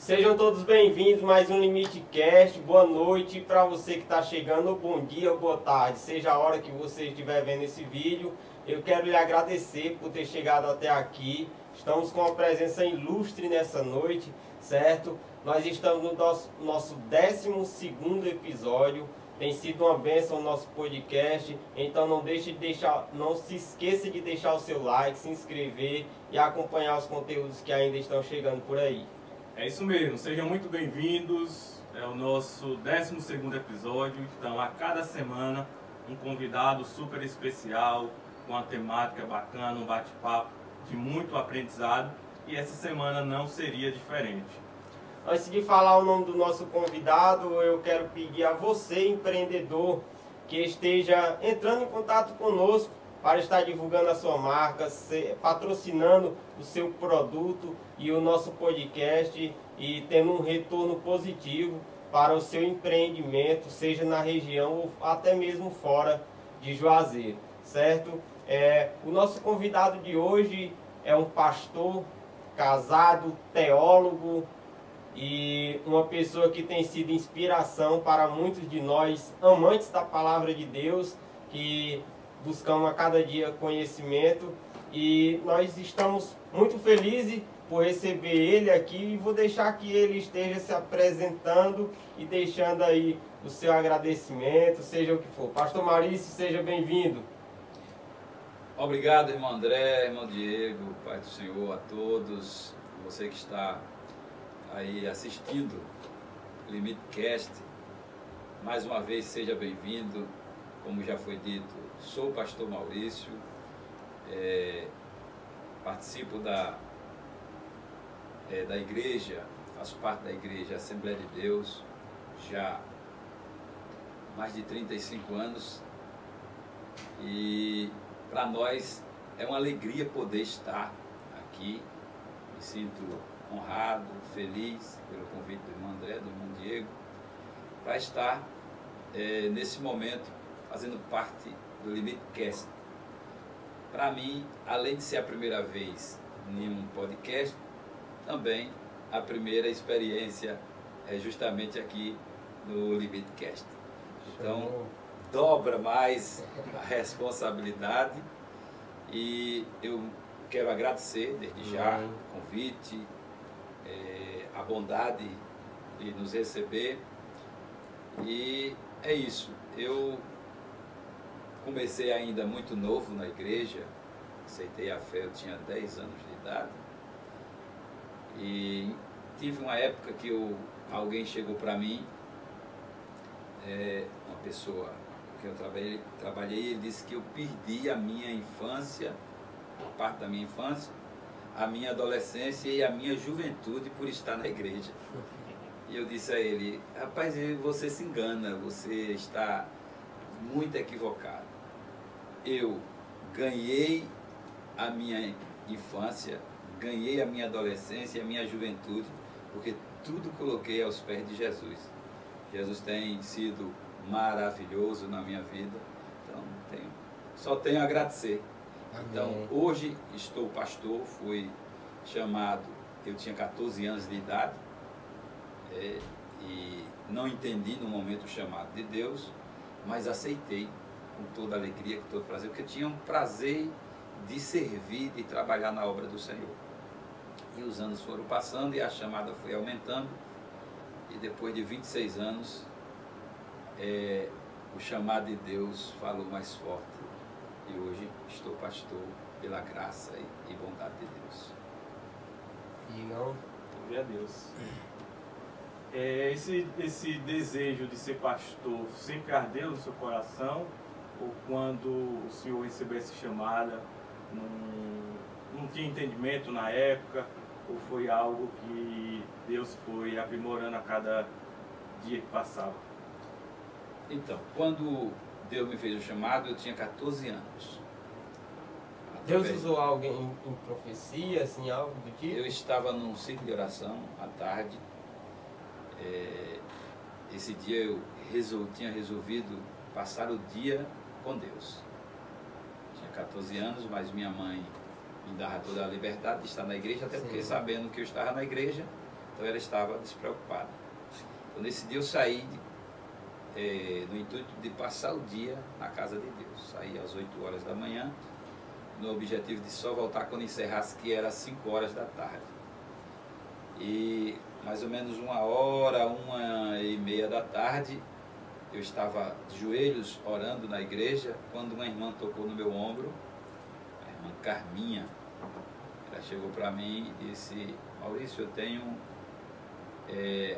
Sejam todos bem-vindos a mais um LimiteCast. Boa noite para você que está chegando, bom dia ou boa tarde, seja a hora que você estiver vendo esse vídeo. Eu quero lhe agradecer por ter chegado até aqui. Estamos com uma presença ilustre nessa noite, certo? Nós estamos no nosso 12º episódio. Tem sido uma bênção o nosso podcast, então não se esqueça de deixar o seu like, se inscrever e acompanhar os conteúdos que ainda estão chegando por aí. É isso mesmo, sejam muito bem-vindos, é o nosso 12º episódio, então a cada semana um convidado super especial, com uma temática bacana, um bate-papo de muito aprendizado, e essa semana não seria diferente. Antes de falar o nome do nosso convidado, eu quero pedir a você, empreendedor, que esteja entrando em contato conosco para estar divulgando a sua marca, patrocinando o seu produto e o nosso podcast e tendo um retorno positivo para o seu empreendimento, seja na região ou até mesmo fora de Juazeiro, certo? O nosso convidado de hoje é um pastor, casado, teólogo e uma pessoa que tem sido inspiração para muitos de nós, amantes da palavra de Deus, que buscamos a cada dia conhecimento, e nós estamos muito felizes por receber ele aqui e vou deixar que ele esteja se apresentando e deixando aí o seu agradecimento, seja o que for. Pastor Maurício, seja bem-vindo. Obrigado, irmão André, irmão Diego, Pai do Senhor, a todos, você que está aí assistindo o LimiteCast, mais uma vez seja bem-vindo. Como já foi dito, sou o pastor Maurício, participo da igreja, faço parte da igreja Assembleia de Deus já há mais de 35 anos e para nós é uma alegria poder estar aqui. Me sinto honrado, feliz pelo convite do irmão André, do irmão Diego, para estar nesse momento fazendo parte do LimiteCast. Para mim, além de ser a primeira vez em um podcast, também a primeira experiência é justamente aqui no LimiteCast. Então, dobra mais a responsabilidade e eu quero agradecer desde já o convite, a bondade de nos receber, e é isso. Eu comecei ainda muito novo na igreja, aceitei a fé, eu tinha 10 anos de idade, e tive uma época que alguém chegou para mim, uma pessoa que eu trabalhei, ele disse que eu perdi a minha infância, parte da minha infância, a minha adolescência e a minha juventude por estar na igreja. E eu disse a ele: rapaz, você se engana, você está muito equivocado. Eu ganhei a minha infância, ganhei a minha adolescência e a minha juventude, porque tudo coloquei aos pés de Jesus. Jesus tem sido maravilhoso na minha vida, então só tenho a agradecer. Amém. Então, hoje estou pastor, fui chamado, eu tinha 14 anos de idade, e não entendi no momento o chamado de Deus, mas aceitei com toda alegria, com todo prazer, porque eu tinha um prazer de servir, de trabalhar na obra do Senhor. E os anos foram passando e a chamada foi aumentando, e depois de 26 anos, o chamado de Deus falou mais forte, e hoje estou pastor pela graça e bondade de Deus. Glória a Deus. Esse desejo de ser pastor sempre ardeu no seu coração? Ou quando o senhor recebeu essa chamada, não tinha entendimento na época? Ou foi algo que Deus foi aprimorando a cada dia que passava? Então, quando Deus me fez o chamado, eu tinha 14 anos. Deus usou alguém em profecia, assim, algo do tipo? Eu estava num ciclo de oração à tarde. Esse dia eu tinha resolvido passar o dia com Deus. Tinha 14 anos, mas minha mãe me dava toda a liberdade de estar na igreja, até porque sabendo que eu estava na igreja, Então ela estava despreocupada. Então nesse dia eu saí no intuito de passar o dia na casa de Deus. Saí às 8 horas da manhã, no objetivo de só voltar quando encerrasse, que era às 5 horas da tarde. E mais ou menos 1h, 1h30 da tarde, eu estava de joelhos orando na igreja, quando uma irmã tocou no meu ombro, a irmã Carminha. Ela chegou para mim e disse: Maurício, eu tenho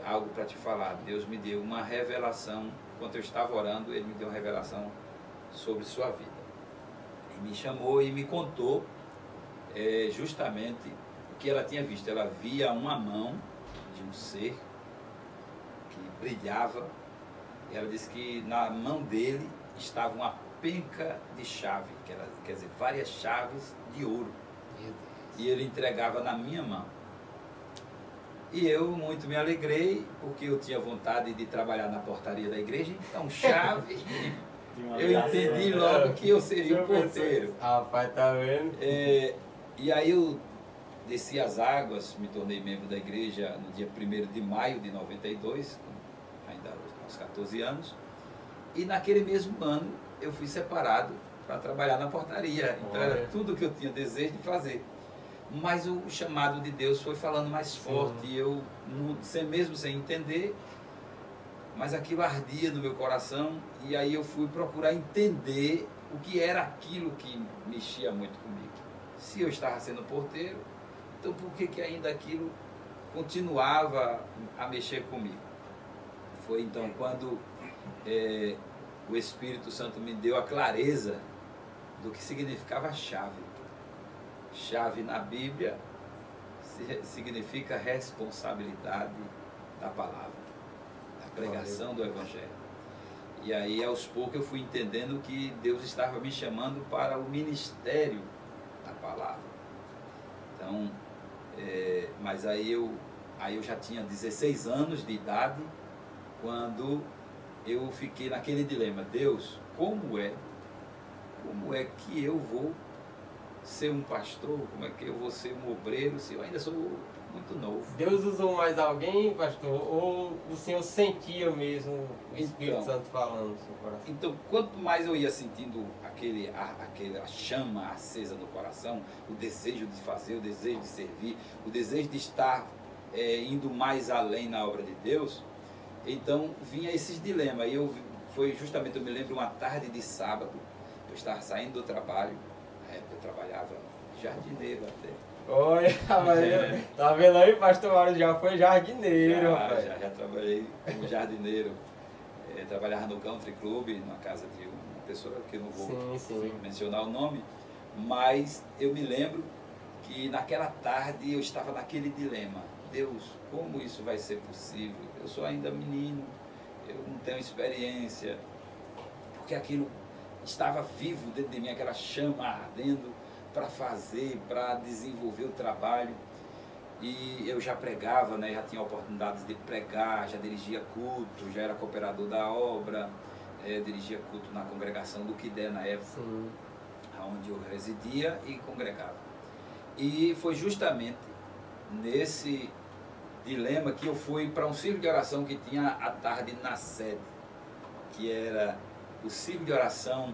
algo para te falar. Deus me deu uma revelação. Enquanto eu estava orando, Ele me deu uma revelação sobre sua vida. E me chamou e me contou justamente o que ela tinha visto. Ela via uma mão de um ser que brilhava. E ela disse que na mão dele estava uma penca de chave, quer dizer, várias chaves de ouro. E ele entregava na minha mão. E eu muito me alegrei, porque eu tinha vontade de trabalhar na portaria da igreja, então chave, eu entendi logo que eu seria o porteiro. Rapaz, tá vendo? E aí eu desci as águas, me tornei membro da igreja no dia 1º de maio de 92, ainda aos 14 anos, e naquele mesmo ano eu fui separado para trabalhar na portaria, então era tudo que eu tinha desejo de fazer. Mas o chamado de Deus foi falando mais forte, e eu, mesmo sem entender, mas aquilo ardia no meu coração, e aí eu fui procurar entender o que era aquilo que mexia muito comigo. Se eu estava sendo porteiro, então por que ainda aquilo continuava a mexer comigo? Foi então quando o Espírito Santo me deu a clareza do que significava a chave. Chave na Bíblia significa responsabilidade da palavra, da pregação do Evangelho. E aí aos poucos eu fui entendendo que Deus estava me chamando para o ministério da palavra. Então, mas aí eu já tinha 16 anos de idade quando eu fiquei naquele dilema: Deus, como é que eu vou ser um pastor? Como é que eu vou ser um obreiro se eu ainda sou muito novo? Deus usou mais alguém, pastor? Ou o senhor sentia mesmo o Espírito Santo falando no seu coração? Então, quanto mais eu ia sentindo aquela chama acesa no coração, o desejo de fazer, o desejo de servir, o desejo de estar indo mais além na obra de Deus, então vinha esses dilemas. E foi justamente, eu me lembro, uma tarde de sábado, eu estava saindo do trabalho. Eu trabalhava jardineiro até. Olha, tá vendo aí, pastor Mário? Já foi jardineiro, rapaz. Já trabalhei como jardineiro. Trabalhava no Country Club, na casa de uma pessoa que eu não vou mencionar o nome, mas eu me lembro que naquela tarde eu estava naquele dilema: Deus, como isso vai ser possível? Eu sou ainda menino, eu não tenho experiência, porque aquilo estava vivo dentro de mim, aquela chama ardendo para fazer, para desenvolver o trabalho. E eu já pregava, né, já tinha oportunidades de pregar, já dirigia culto, já era cooperador da obra, dirigia culto na congregação do Quidé na época, onde eu residia e congregava. E foi justamente nesse dilema que eu fui para um círculo de oração que tinha à tarde na sede, que era o círculo de oração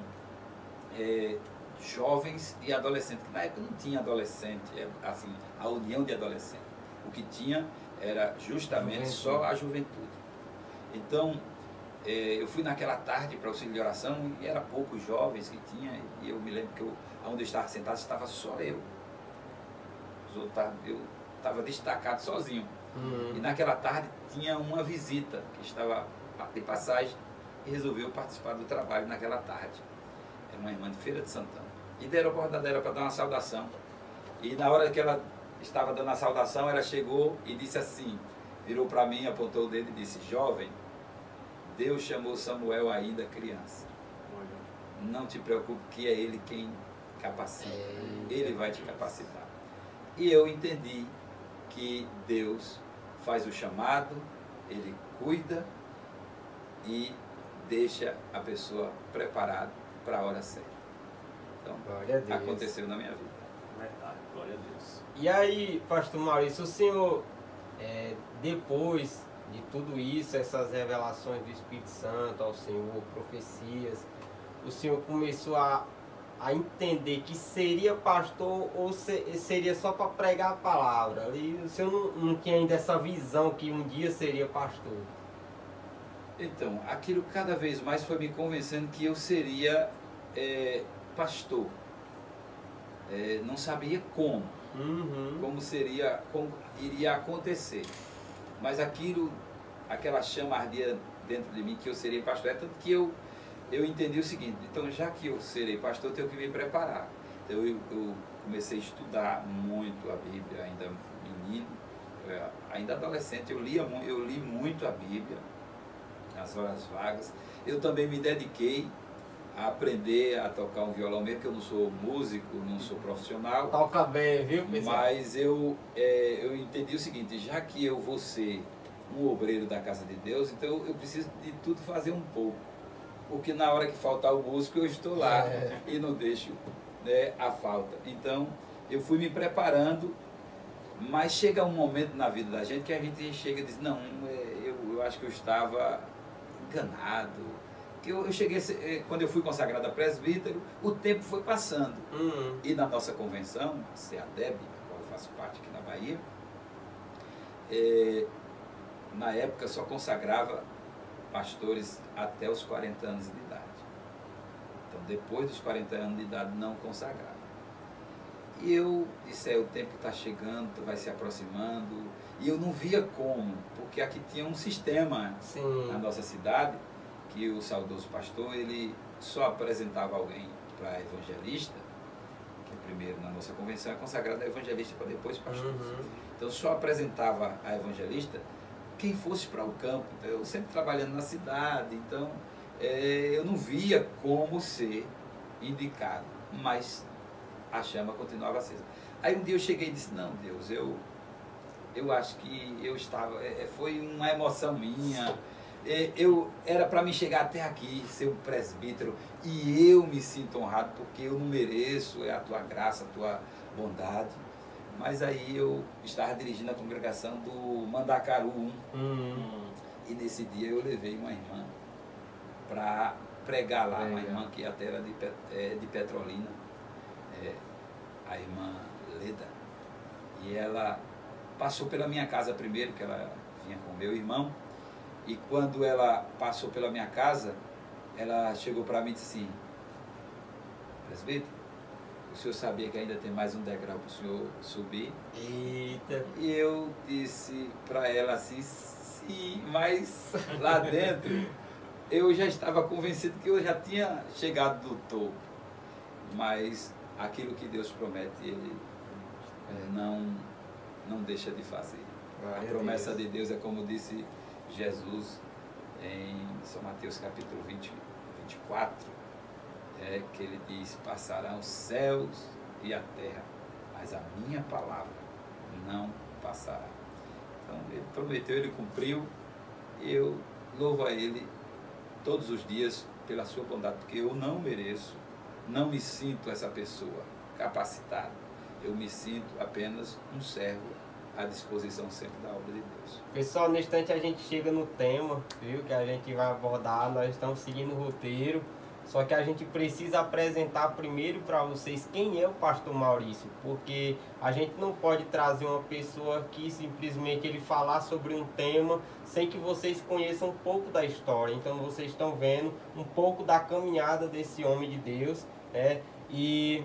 jovens e adolescentes, que na época não tinha adolescente, assim, a união de adolescentes. O que tinha era justamente só a juventude. Então, eu fui naquela tarde para o círculo de oração e era poucos jovens que tinha, e eu me lembro que onde eu estava sentado estava só eu. Eu estava destacado sozinho. E naquela tarde tinha uma visita que estava de passagem e resolveu participar do trabalho naquela tarde. Era uma irmã de Feira de Santana. E deram a oportunidade dela para dar uma saudação. E na hora que ela estava dando a saudação, ela chegou e disse assim, virou para mim, apontou o dedo e disse: jovem, Deus chamou Samuel ainda criança. Não te preocupe, que é Ele quem capacita. Ele vai te capacitar. E eu entendi que Deus faz o chamado, Ele cuida e deixa a pessoa preparada para a hora certa. Então, aconteceu na minha vida. Verdade, glória a Deus. E aí, pastor Maurício, o senhor depois de tudo isso, essas revelações do Espírito Santo ao Senhor, profecias, o Senhor começou a entender que seria pastor ou seria só para pregar a palavra? E o Senhor não tinha ainda essa visão que um dia seria pastor? Então, aquilo cada vez mais foi me convencendo que eu seria pastor. Não sabia como, como iria acontecer. Mas aquela chama ardia dentro de mim que eu seria pastor. É tanto que eu entendi o seguinte: então, já que eu serei pastor, eu tenho que me preparar. Então, eu comecei a estudar muito a Bíblia, ainda menino, ainda adolescente. Eu li muito a Bíblia nas horas vagas. Eu também me dediquei a aprender a tocar um violão, mesmo que eu não sou músico, não sou profissional. Toca bem, viu, pessoal? Mas eu entendi o seguinte: já que eu vou ser um obreiro da casa de Deus, então eu preciso de tudo fazer um pouco. Porque na hora que faltar o músico, eu estou lá e não deixo, né, a falta. Então, eu fui me preparando, mas chega um momento na vida da gente que a gente chega e diz: não, eu acho que eu estava enganado. Que eu cheguei, quando eu fui consagrado a presbítero, o tempo foi passando. E na nossa convenção, a CEADEB, da qual eu faço parte aqui na Bahia, na época só consagrava pastores até os 40 anos de idade. Então, depois dos 40 anos de idade, não consagrava. E eu disse: o tempo está chegando, vai se aproximando. E eu não via como, porque aqui tinha um sistema na nossa cidade, que o saudoso pastor, ele só apresentava alguém para evangelista, que primeiro na nossa convenção é consagrado a evangelista para depois pastor. Então só apresentava a evangelista quem fosse para o campo. Então, eu sempre trabalhando na cidade, então eu não via como ser indicado, mas a chama continuava acesa. Aí um dia eu cheguei e disse: não, Deus, eu acho que eu estava, foi uma emoção minha. Era para me chegar até aqui, ser um presbítero, e eu me sinto honrado porque eu não mereço, é a tua graça, a tua bondade. Mas aí eu estava dirigindo a congregação do Mandacaru 1, e nesse dia eu levei uma irmã para pregar lá, uma irmã que até era de Petrolina, a irmã Leda, e ela passou pela minha casa primeiro, que ela vinha com meu irmão. E quando ela passou pela minha casa, ela chegou para mim e disse assim: presbítero, o senhor sabia que ainda tem mais um degrau para o senhor subir? Eita! E eu disse para ela assim: sim, mas lá dentro eu já estava convencido que eu já tinha chegado do topo. Mas aquilo que Deus promete, Ele não deixa de fazer. A promessa de Deus é como disse Jesus em São Mateus capítulo 24, que ele diz: passarão os céus e a terra, mas a minha palavra não passará. Então ele prometeu, ele cumpriu, e eu louvo a ele todos os dias pela sua bondade, porque eu não mereço, não me sinto essa pessoa capacitada, eu me sinto apenas um servo à disposição sempre da obra de Deus. Pessoal, no instante a gente chega no tema, viu, que a gente vai abordar. Nós estamos seguindo o roteiro, só que a gente precisa apresentar primeiro para vocês quem é o pastor Maurício, porque a gente não pode trazer uma pessoa aqui simplesmente ele falar sobre um tema sem que vocês conheçam um pouco da história. Então vocês estão vendo um pouco da caminhada desse homem de Deus, e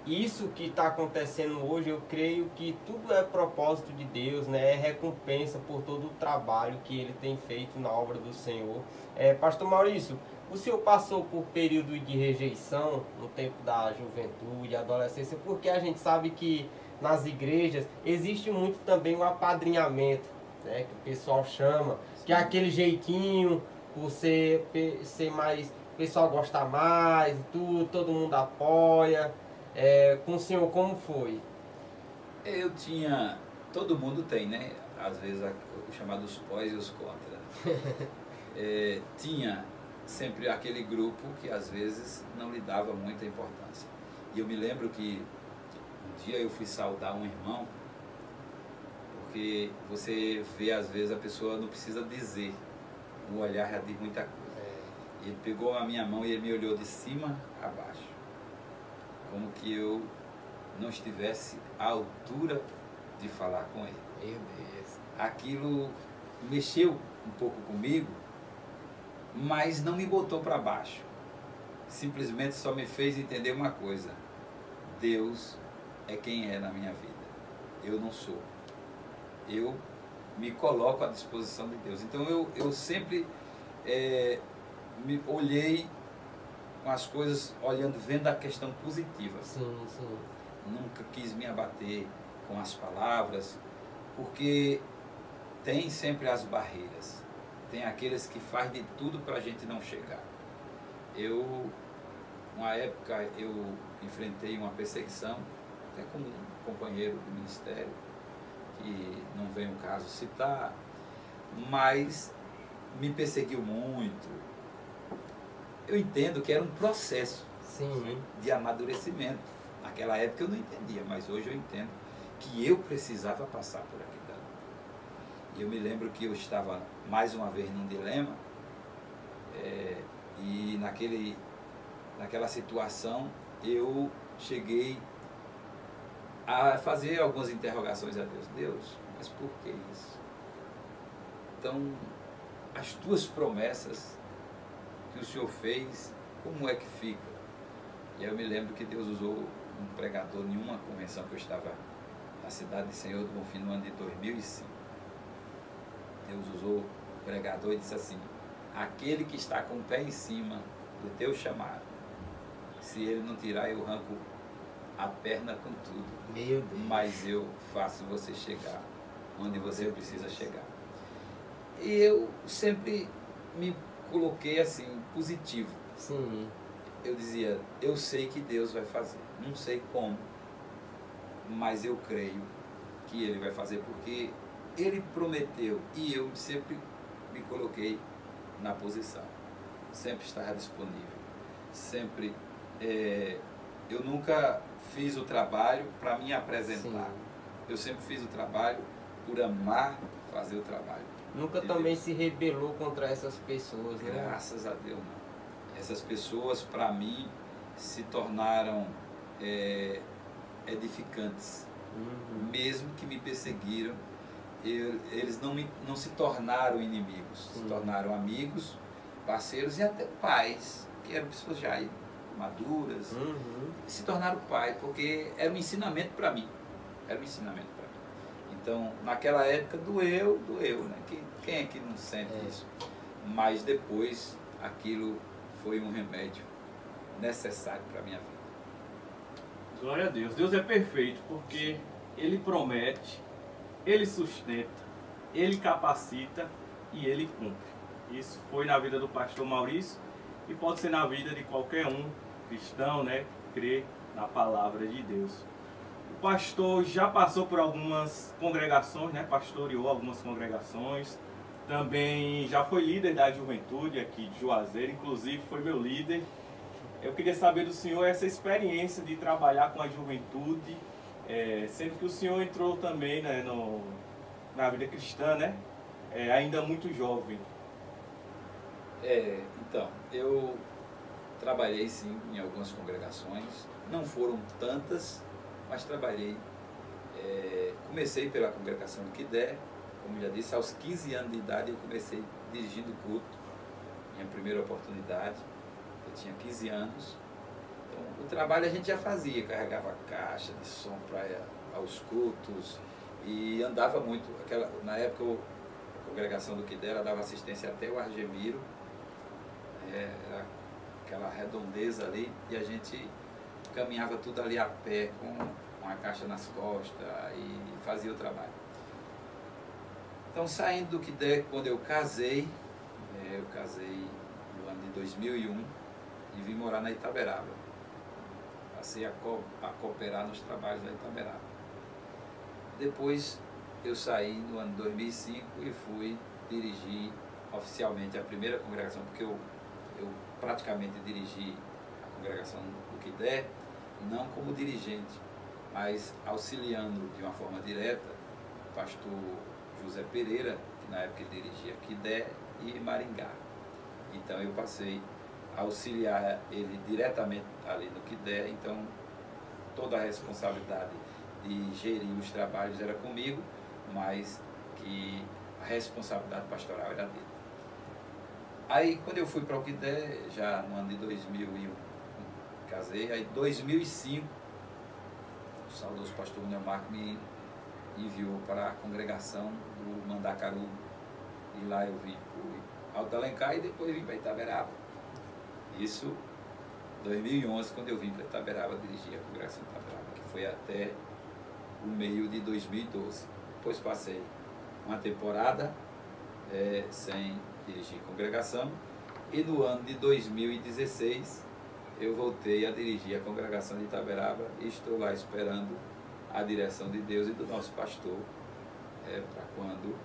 isso que está acontecendo hoje, eu creio que tudo é propósito de Deus, né? É recompensa por todo o trabalho que ele tem feito na obra do Senhor. Pastor Maurício, o senhor passou por período de rejeição no tempo da juventude, adolescência, porque a gente sabe que nas igrejas existe muito também o apadrinhamento, né? Que o pessoal chama, que é aquele jeitinho, por ser mais, o pessoal gosta mais, tudo, todo mundo apoia. Com o senhor, como foi? Eu tinha, todo mundo tem, né? Às vezes o chamado os pós e os contra. Tinha sempre aquele grupo que às vezes não lhe dava muita importância. E eu me lembro que um dia eu fui saudar um irmão, porque você vê às vezes a pessoa não precisa dizer, o olhar já diz muita coisa. Ele pegou a minha mão e ele me olhou de cima a baixo, como que eu não estivesse à altura de falar com ele. Meu Deus. Aquilo mexeu um pouco comigo, mas não me botou para baixo. Simplesmente só me fez entender uma coisa: Deus é quem é na minha vida. Eu não sou. Eu me coloco à disposição de Deus. Então eu sempre me olhei com as coisas, vendo a questão positiva. Sim, sim. Nunca quis me abater com as palavras, porque tem sempre as barreiras. Tem aqueles que fazem de tudo para a gente não chegar. Uma época, eu enfrentei uma perseguição, até com um companheiro do ministério, que não vem o caso citar, mas me perseguiu muito. Eu entendo que era um processo Sim. de amadurecimento. Naquela época eu não entendia, mas hoje eu entendo que eu precisava passar por aquilo. E eu me lembro que eu estava mais uma vez num dilema, e naquela situação eu cheguei a fazer algumas interrogações a Deus. Deus, mas por que isso? Então, as tuas promessas que o Senhor fez, como é que fica? E aí eu me lembro que Deus usou um pregador em uma convenção que eu estava na cidade de Senhor do Bonfim no ano de 2005. Deus usou o pregador e disse assim: aquele que está com o pé em cima do teu chamado, se ele não tirar, eu arranco a perna com tudo. Meu Deus. Mas eu faço você chegar onde você precisa chegar. E eu sempre me coloquei assim, positivo. Sim. Eu dizia, eu sei que Deus vai fazer. Não sei como, mas eu creio que Ele vai fazer, porque Ele prometeu, e eu sempre me coloquei na posição. Sempre estava disponível. Sempre, eu nunca fiz o trabalho para me apresentar. Sim. Eu sempre fiz o trabalho por amar fazer o trabalho. Nunca também se rebelou contra essas pessoas, né? Graças a Deus, não. Essas pessoas, para mim, se tornaram edificantes. Uhum. Mesmo que me perseguiram, eles não se tornaram inimigos, se tornaram amigos, parceiros e até pais, que eram pessoas já maduras, se tornaram pais, porque era um ensinamento para mim. Era um ensinamento para mim. Então, naquela época, doeu, né? Quem é que não sente isso? Mas depois, aquilo foi um remédio necessário para a minha vida. Glória a Deus. Deus é perfeito, porque Ele promete, Ele sustenta, Ele capacita e Ele cumpre. Isso foi na vida do pastor Maurício e pode ser na vida de qualquer um cristão, né, que crê na palavra de Deus. O pastor já passou por algumas congregações, né, pastoreou algumas congregações, também já foi líder da juventude aqui de Juazeiro, inclusive foi meu líder. Eu queria saber do senhor essa experiência de trabalhar com a juventude, sendo que o senhor entrou também, né, na vida cristã, né, ainda muito jovem. Então, eu trabalhei sim em algumas congregações, não foram tantas, mas trabalhei. Comecei pela congregação do Quidé, como já disse, aos 15 anos de idade eu comecei dirigindo culto, minha primeira oportunidade, eu tinha 15 anos. Então, o trabalho a gente já fazia, carregava caixa de som para aos cultos e andava muito. Na época a congregação do Quidé dava assistência até o Argemiro, era aquela redondeza ali, e a gente caminhava tudo ali a pé com a caixa nas costas e fazia o trabalho. Então, saindo do Quidé, quando eu casei no ano de 2001 e vim morar na Itaberaba. Passei a cooperar nos trabalhos da Itaberaba. Depois eu saí no ano de 2005 e fui dirigir oficialmente a primeira congregação, porque eu praticamente dirigi a congregação do Quidé, não como dirigente, mas auxiliando de uma forma direta pastor José Pereira, que na época ele dirigia Quidé e Maringá. Então eu passei a auxiliar ele diretamente ali no Quidé, então toda a responsabilidade de gerir os trabalhos era comigo, mas que a responsabilidade pastoral era dele. Aí quando eu fui para o Quidé, já no ano de 2001, casei, aí em 2005, o saudoso pastor Neomarco me enviou para a congregação do Mandacaru, e lá eu vim para Alto Alencar e depois vim para Itaberaba. Isso em 2011, quando eu vim para Itaberaba, dirigi a congregação de Itaberaba, que foi até o meio de 2012. Depois passei uma temporada sem dirigir congregação, e no ano de 2016 eu voltei a dirigir a congregação de Itaberaba e estou lá esperando a direção de Deus e do nosso pastor, para quando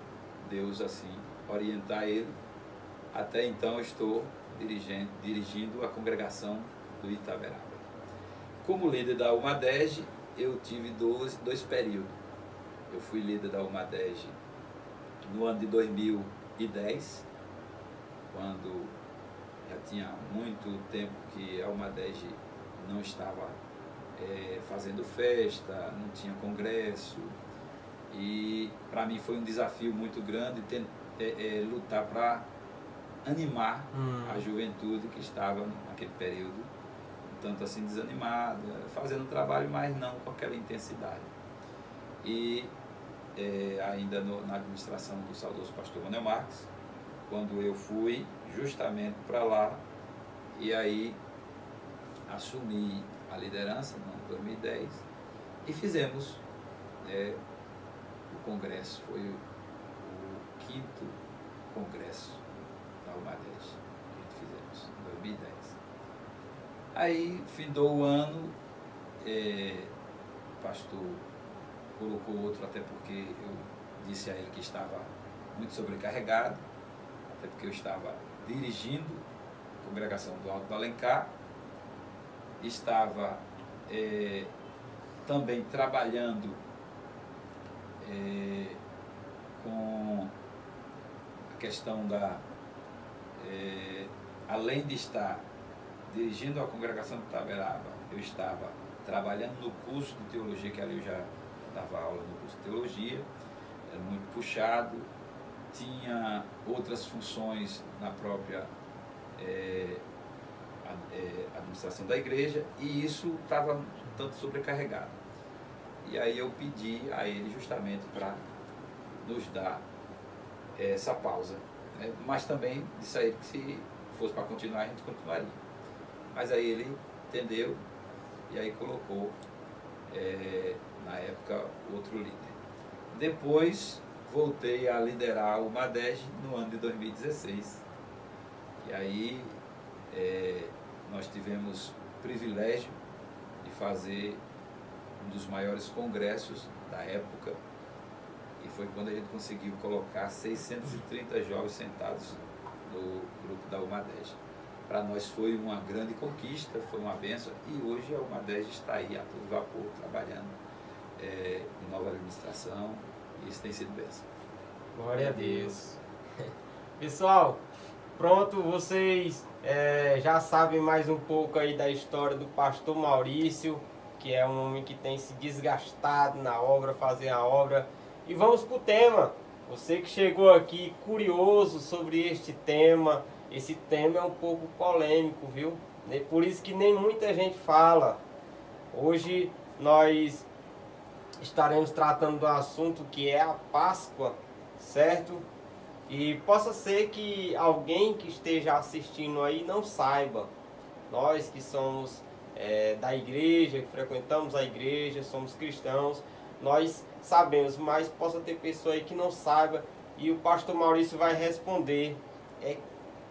Deus assim orientar ele. Até então estou dirigindo a congregação do Itaberaba. Como líder da UMADEG, eu tive dois períodos. Eu fui líder da UMADEG no ano de 2010, quando já tinha muito tempo que a UMADEG não estava fazendo festa, não tinha congresso, e para mim foi um desafio muito grande lutar para animar a juventude que estava naquele período um tanto assim desanimada, fazendo trabalho, mas não com aquela intensidade. E ainda na administração do saudoso pastor Manuel Marques, quando eu fui justamente para lá, e aí assumi a liderança em 2010 e fizemos o congresso, foi o 5º congresso da UMADEG que a gente fizemos em 2010. Aí, findou o ano, o pastor colocou outro, até porque eu disse a ele que estava muito sobrecarregado, até porque eu estava dirigindo a congregação do Alto do Alencar, estava também trabalhando com a questão da... além de estar dirigindo a congregação de Itaberaba, eu estava trabalhando no curso de teologia, que ali eu já dava aula no curso de teologia, era muito puxado, tinha outras funções na própria administração da igreja, e isso estava um tanto sobrecarregado. E aí eu pedi a ele justamente para nos dar essa pausa, né? Mas também disse a ele que se fosse para continuar, a gente continuaria. Mas aí ele entendeu e aí colocou, na época, outro líder. Depois voltei a liderar o UMADEG no ano de 2016. E aí nós tivemos o privilégio de fazer um dos maiores congressos da época, e foi quando a gente conseguiu colocar 630 jovens sentados no grupo da UMADEG. Para nós foi uma grande conquista, foi uma bênção, e hoje a UMADEG está aí a todo vapor, trabalhando em nova administração, e isso tem sido bênção. Glória a Deus. Pessoal, pronto, vocês já sabem mais um pouco aí da história do pastor Maurício, que é um homem que tem se desgastado na obra, fazer a obra. E vamos para o tema. Você que chegou aqui curioso sobre este tema, esse tema é um pouco polêmico, viu? Por isso que nem muita gente fala. Hoje nós estaremos tratando do assunto que é a Páscoa, certo? E possa ser que alguém que esteja assistindo aí não saiba. Nós que somos da igreja, que frequentamos a igreja, somos cristãos, nós sabemos, mas possa ter pessoa aí que não saiba, e o pastor Maurício vai responder.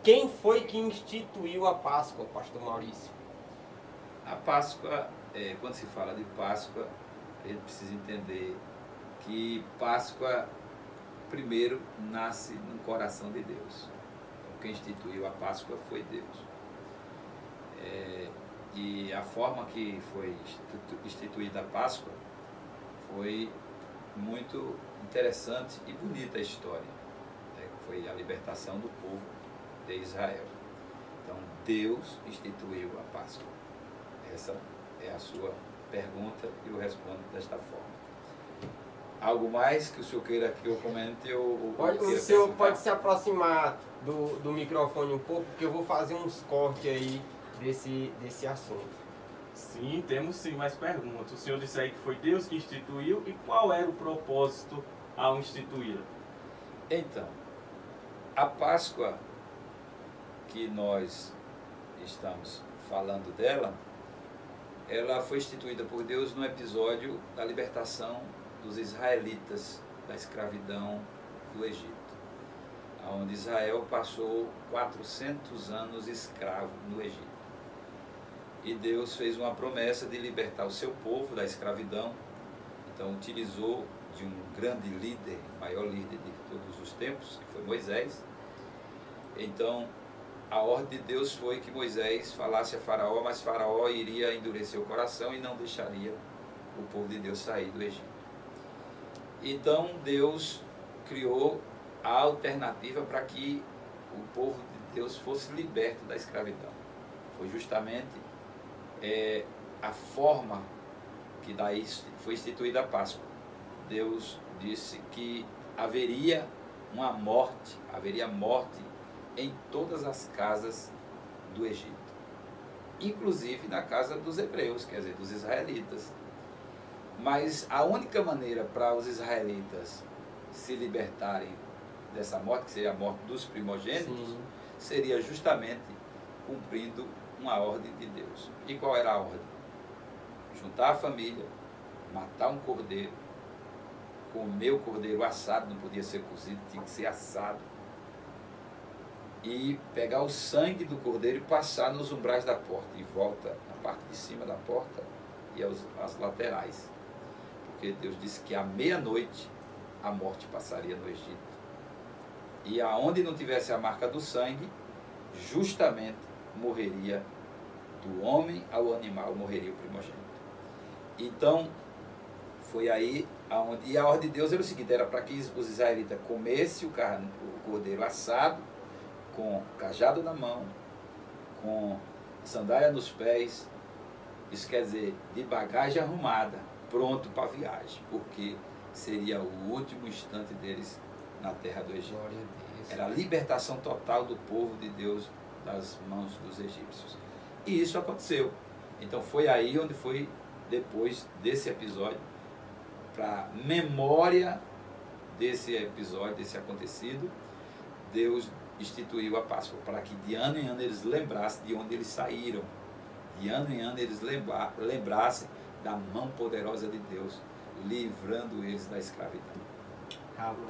Quem foi que instituiu a Páscoa, pastor Maurício? A Páscoa, quando se fala de Páscoa, a gente precisa entender que Páscoa primeiro nasce no coração de Deus. Então, quem instituiu a Páscoa foi Deus. E a forma que foi instituída a Páscoa foi muito interessante e bonita história, né? Foi a libertação do povo de Israel. Então, Deus instituiu a Páscoa. Essa é a sua pergunta e eu respondo desta forma. Algo mais que o senhor queira que eu comente? O senhor pode se aproximar do microfone um pouco, porque eu vou fazer uns cortes aí desse assunto. Sim, temos sim mais perguntas. O senhor disse aí que foi Deus que instituiu, e qual era o propósito ao instituí-la? Então, a Páscoa que nós estamos falando dela, ela foi instituída por Deus no episódio da libertação dos israelitas da escravidão do Egito, onde Israel passou 400 anos escravo no Egito. E Deus fez uma promessa de libertar o seu povo da escravidão. Então utilizou de um grande líder, o maior líder de todos os tempos, que foi Moisés. Então a ordem de Deus foi que Moisés falasse a Faraó, mas Faraó iria endurecer o coração e não deixaria o povo de Deus sair do Egito. Então Deus criou a alternativa para que o povo de Deus fosse liberto da escravidão. Foi justamente a forma que daí foi instituída a Páscoa. Deus disse que haveria morte em todas as casas do Egito, inclusive na casa dos hebreus, quer dizer, dos israelitas. Mas a única maneira para os israelitas se libertarem dessa morte, que seria a morte dos primogênitos, sim, seria justamente cumprindo uma ordem de Deus. E qual era a ordem? Juntar a família, matar um cordeiro, comer o cordeiro assado, não podia ser cozido, tinha que ser assado, e pegar o sangue do cordeiro e passar nos umbrais da porta, em volta, na parte de cima da porta e as laterais. Porque Deus disse que à meia-noite a morte passaria no Egito. E aonde não tivesse a marca do sangue, justamente morreria, do homem ao animal, morreria o primogênito. Então, foi aí aonde, e a ordem de Deus era o seguinte, era para que os israelitas comessem o cordeiro assado, com cajado na mão, com sandália nos pés, isso quer dizer, de bagagem arrumada, pronto para a viagem, porque seria o último instante deles na terra do Egito. Era a libertação total do povo de Deus das mãos dos egípcios. E isso aconteceu. Então foi aí onde foi, depois desse episódio, para memória desse episódio, desse acontecido, Deus instituiu a Páscoa, para que de ano em ano eles lembrassem de onde eles saíram, de ano em ano eles lembrassem da mão poderosa de Deus, livrando eles da escravidão.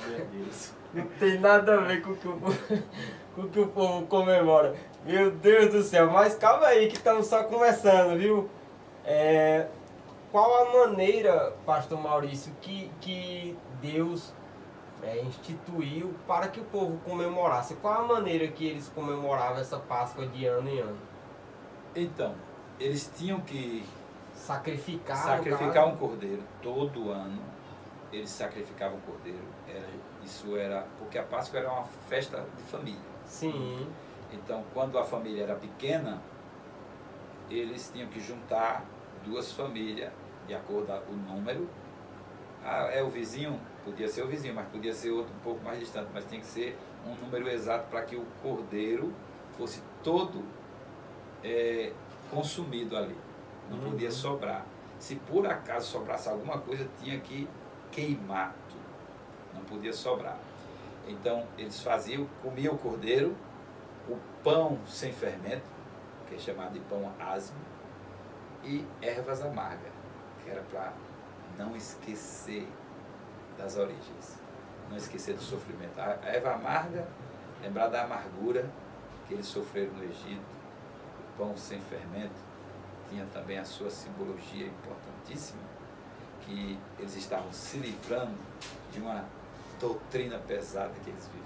Meu Deus. Não tem nada a ver com o que o povo comemora. Meu Deus do céu, mas calma aí que estamos só começando, viu? Qual a maneira, pastor Maurício, que Deus instituiu para que o povo comemorasse? Qual a maneira que eles comemoravam essa Páscoa de ano em ano? Então, eles tinham que sacrificar um cordeiro todo ano. Eles sacrificavam o cordeiro. Isso era porque a Páscoa era uma festa de família. Sim. Então, quando a família era pequena, eles tinham que juntar duas famílias de acordo com o número. É o vizinho, podia ser o vizinho, mas podia ser outro um pouco mais distante, mas tinha que ser um número exato para que o cordeiro fosse todo consumido ali. Não podia sobrar. Se por acaso sobrasse alguma coisa, tinha que queimar tudo. Não podia sobrar. Então, eles comiam o cordeiro, o pão sem fermento, que é chamado de pão asmo, e ervas amargas, que era para não esquecer das origens, não esquecer do sofrimento. A erva amarga, lembrar da amargura que eles sofreram no Egito. O pão sem fermento tinha também a sua simbologia importantíssima, que eles estavam se livrando de uma doutrina pesada que eles viviam.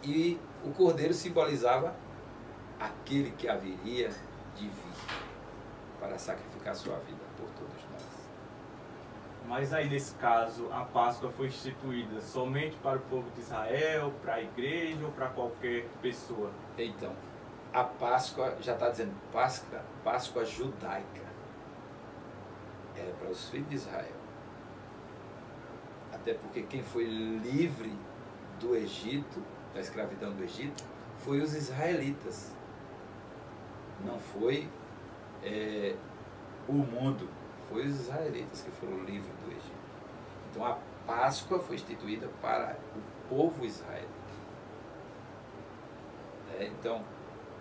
E o cordeiro simbolizava aquele que haveria de vir para sacrificar sua vida por todos nós. Mas aí nesse caso a Páscoa foi instituída somente para o povo de Israel, para a igreja ou para qualquer pessoa? Então, a Páscoa, já está dizendo Páscoa judaica, era para os filhos de Israel. Até porque quem foi livre do Egito, da escravidão do Egito, foi os israelitas. Não foi o mundo, foi os israelitas que foram livres do Egito. Então a Páscoa foi instituída para o povo israelita. Então,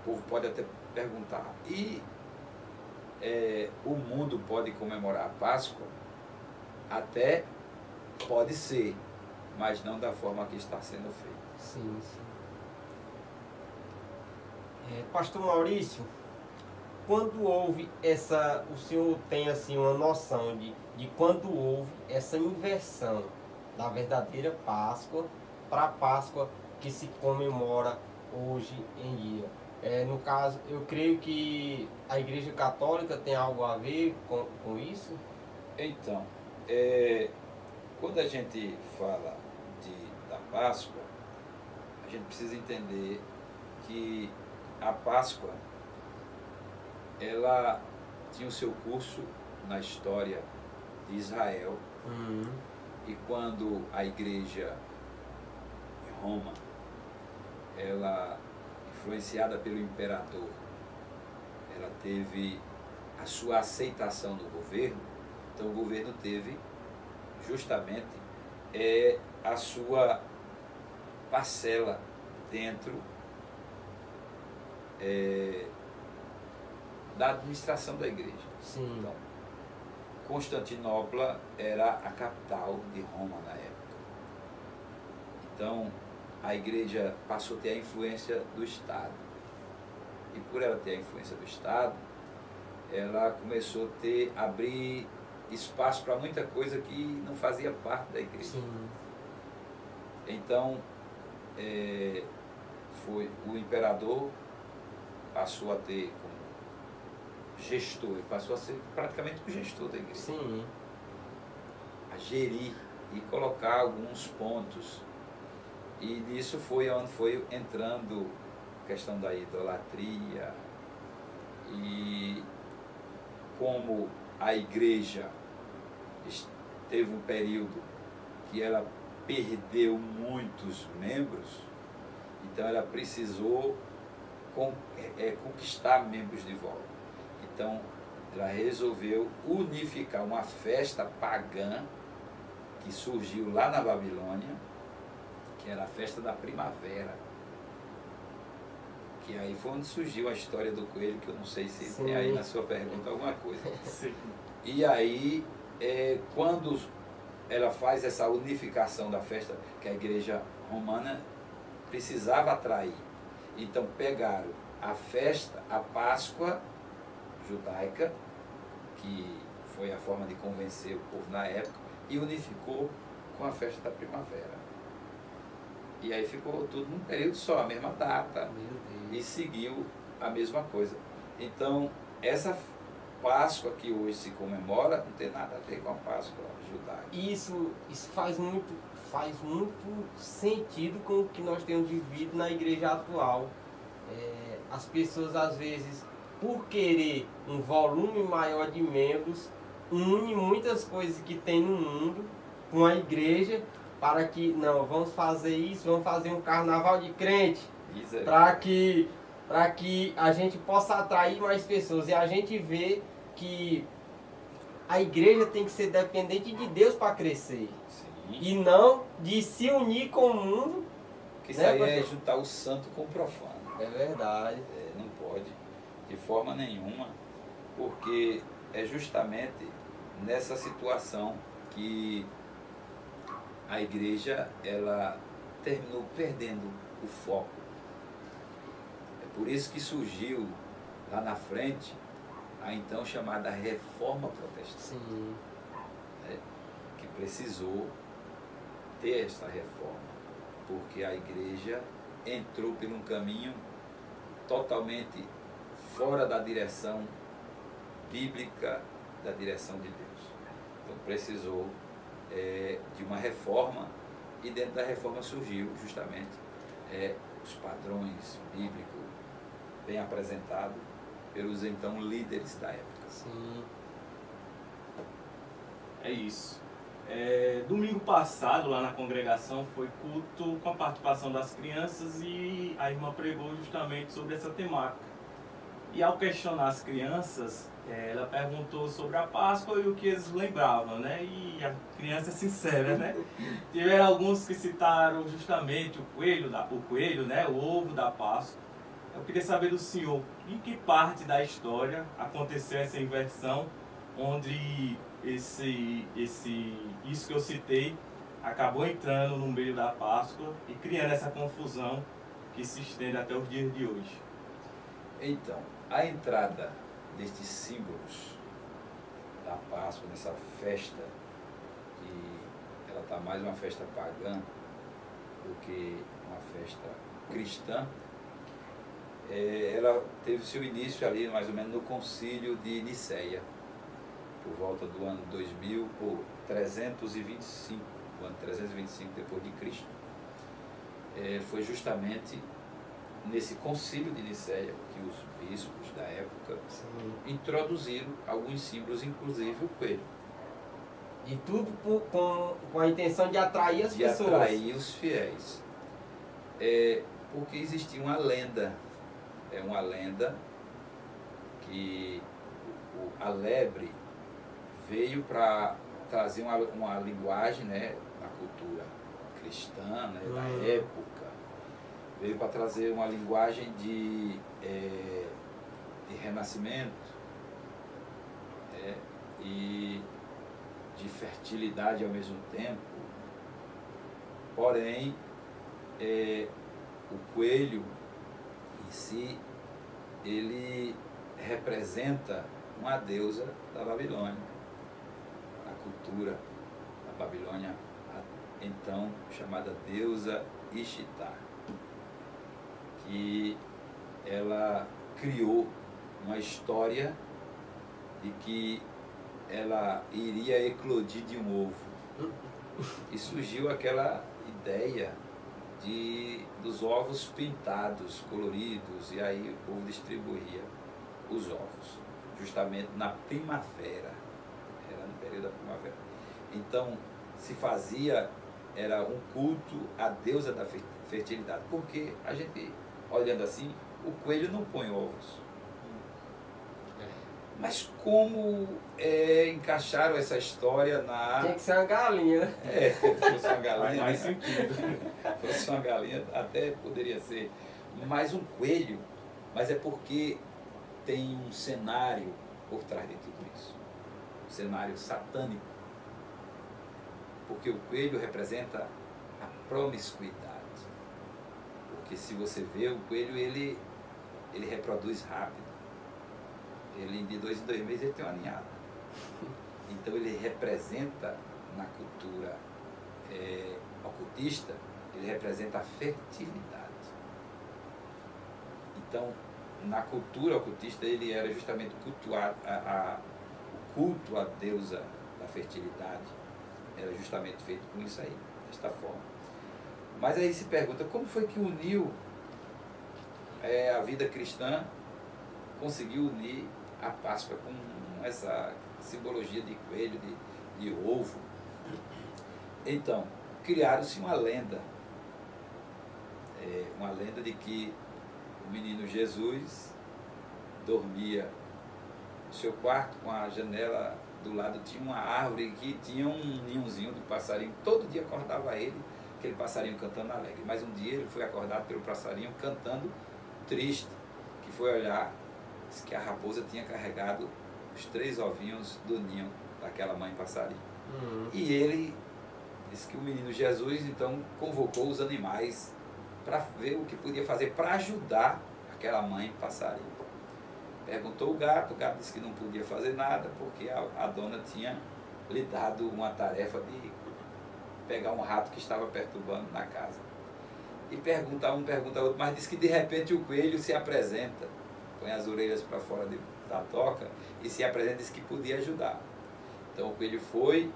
o povo pode até perguntar, e o mundo pode comemorar a Páscoa? Até pode ser, mas não da forma que está sendo feita. Sim, sim. Pastor Maurício, quando houve o senhor tem assim uma noção de quando houve essa inversão da verdadeira Páscoa para a Páscoa que se comemora hoje em dia? No caso, eu creio que a Igreja Católica tem algo a ver com isso? Então, quando a gente fala da Páscoa, a gente precisa entender que a Páscoa, ela tinha o seu curso na história de Israel. E quando a igreja de Roma, ela, influenciada pelo imperador, ela teve a sua aceitação no governo, então o governo teve justamente a sua parcela dentro da administração da igreja. Sim. Então, Constantinopla era a capital de Roma na época. Então, a igreja passou a ter a influência do Estado. E por ela ter a influência do Estado, ela começou a abrir espaço para muita coisa que não fazia parte da igreja. Sim. Então, foi o imperador passou a ter como gestor, ele passou a ser praticamente o gestor da igreja. Sim. A gerir e colocar alguns pontos. E nisso foi onde foi entrando a questão da idolatria. E como a igreja teve um período que ela perdeu muitos membros, então ela precisou conquistar membros de volta. Então ela resolveu unificar uma festa pagã que surgiu lá na Babilônia, que era a festa da primavera. Que aí foi onde surgiu a história do coelho, que eu não sei se Sim. tem aí na sua pergunta alguma coisa. Sim. E aí, quando ela faz essa unificação da festa, que a igreja romana precisava atrair, então pegaram a festa, a Páscoa judaica, que foi a forma de convencer o povo na época, e unificou com a festa da primavera. E aí ficou tudo num período só, a mesma data, e seguiu a mesma coisa. Então, essa Páscoa que hoje se comemora não tem nada a ver com a Páscoa judaica. Isso faz muito sentido com o que nós temos vivido na igreja atual. As pessoas, às vezes, por querer um volume maior de membros, unem muitas coisas que tem no mundo com a igreja, para que, não, vamos fazer isso, vamos fazer um carnaval de crente, para que a gente possa atrair mais pessoas. E a gente vê que a igreja tem que ser dependente de Deus para crescer. Sim. E não de se unir com o mundo. Porque isso aí é juntar o santo com o profano. É verdade. Não pode, de forma nenhuma, porque é justamente nessa situação que a igreja ela terminou perdendo o foco. É por isso que surgiu lá na frente a então chamada Reforma Protestante. Sim. Que precisou ter esta reforma, porque a igreja entrou por um caminho totalmente fora da direção bíblica, da direção de Deus. Então precisou de uma reforma, e dentro da reforma surgiu justamente os padrões bíblicos bem apresentados pelos então líderes da época. Sim. É isso. Domingo passado, lá na congregação, foi culto com a participação das crianças e a irmã pregou justamente sobre essa temática. E ao questionar as crianças, ela perguntou sobre a Páscoa e o que eles lembravam, né? E a criança é sincera, né? Tiveram alguns que citaram justamente o coelho, né? O ovo da Páscoa. Eu queria saber do senhor, em que parte da história aconteceu essa inversão, onde isso que eu citei acabou entrando no meio da Páscoa e criando essa confusão que se estende até os dias de hoje. Então, a entrada destes símbolos da Páscoa, nessa festa, que ela está mais uma festa pagã do que uma festa cristã, ela teve seu início ali mais ou menos no concílio de Nicéia, por volta do ano 2000 ou 325, o ano 325 depois de Cristo. Foi justamente nesse concílio de Nicéia que os bispos da época introduziram alguns símbolos, inclusive o coelho. E tudo com a intenção de atrair as pessoas. De atrair os fiéis. Porque existia uma lenda. Uma lenda que a lebre veio para trazer uma linguagem, né, na cultura cristã, né, da época. Veio para trazer uma linguagem de renascimento e de fertilidade ao mesmo tempo. Porém, o coelho em si, ele representa uma deusa da Babilônia, a cultura da Babilônia, então chamada deusa Ishtar, que ela criou uma história de que ela iria eclodir de um ovo. E surgiu aquela ideia dos ovos pintados, coloridos, e aí o povo distribuía os ovos, justamente na primavera, era no período da primavera. Então, se fazia, era um culto à deusa da fertilidade, porque a gente, olhando assim, o coelho não põe ovos. Mas como encaixaram essa história na... Tinha que ser uma galinha, né? Se fosse uma galinha, Faz sentido. Se fosse uma galinha, até poderia ser. Mas um coelho, mas é porque tem um cenário por trás de tudo isso. Um cenário satânico. Porque o coelho representa a promiscuidade. Porque se você vê, o coelho, ele reproduz rápido. Ele, de 2 em 2 meses, ele tem uma ninhada. Então, ele representa, na cultura ocultista, ele representa a fertilidade. Então, na cultura ocultista, ele era justamente cultuar o culto à deusa da fertilidade. Era justamente feito com isso aí, desta forma. Mas aí se pergunta, como foi que uniu a vida cristã, conseguiu unir a Páscoa com essa simbologia de coelho, de ovo? Então, criaram-se uma lenda de que o menino Jesus dormia no seu quarto, com a janela do lado tinha uma árvore que tinha um ninhozinho de passarinho, todo dia acordava ele, aquele passarinho cantando alegre. Mas um dia ele foi acordado pelo passarinho cantando triste, que foi olhar, disse que a raposa tinha carregado os 3 ovinhos do ninho daquela mãe passarinho. E ele disse que o menino Jesus então convocou os animais para ver o que podia fazer para ajudar aquela mãe passarinho. Perguntou o gato disse que não podia fazer nada porque a dona tinha lhe dado uma tarefa de pegar um rato que estava perturbando na casa. E pergunta outro, mas disse que de repente o coelho se apresenta, põe as orelhas para fora da toca e se apresenta, disse que podia ajudar. Então o coelho foi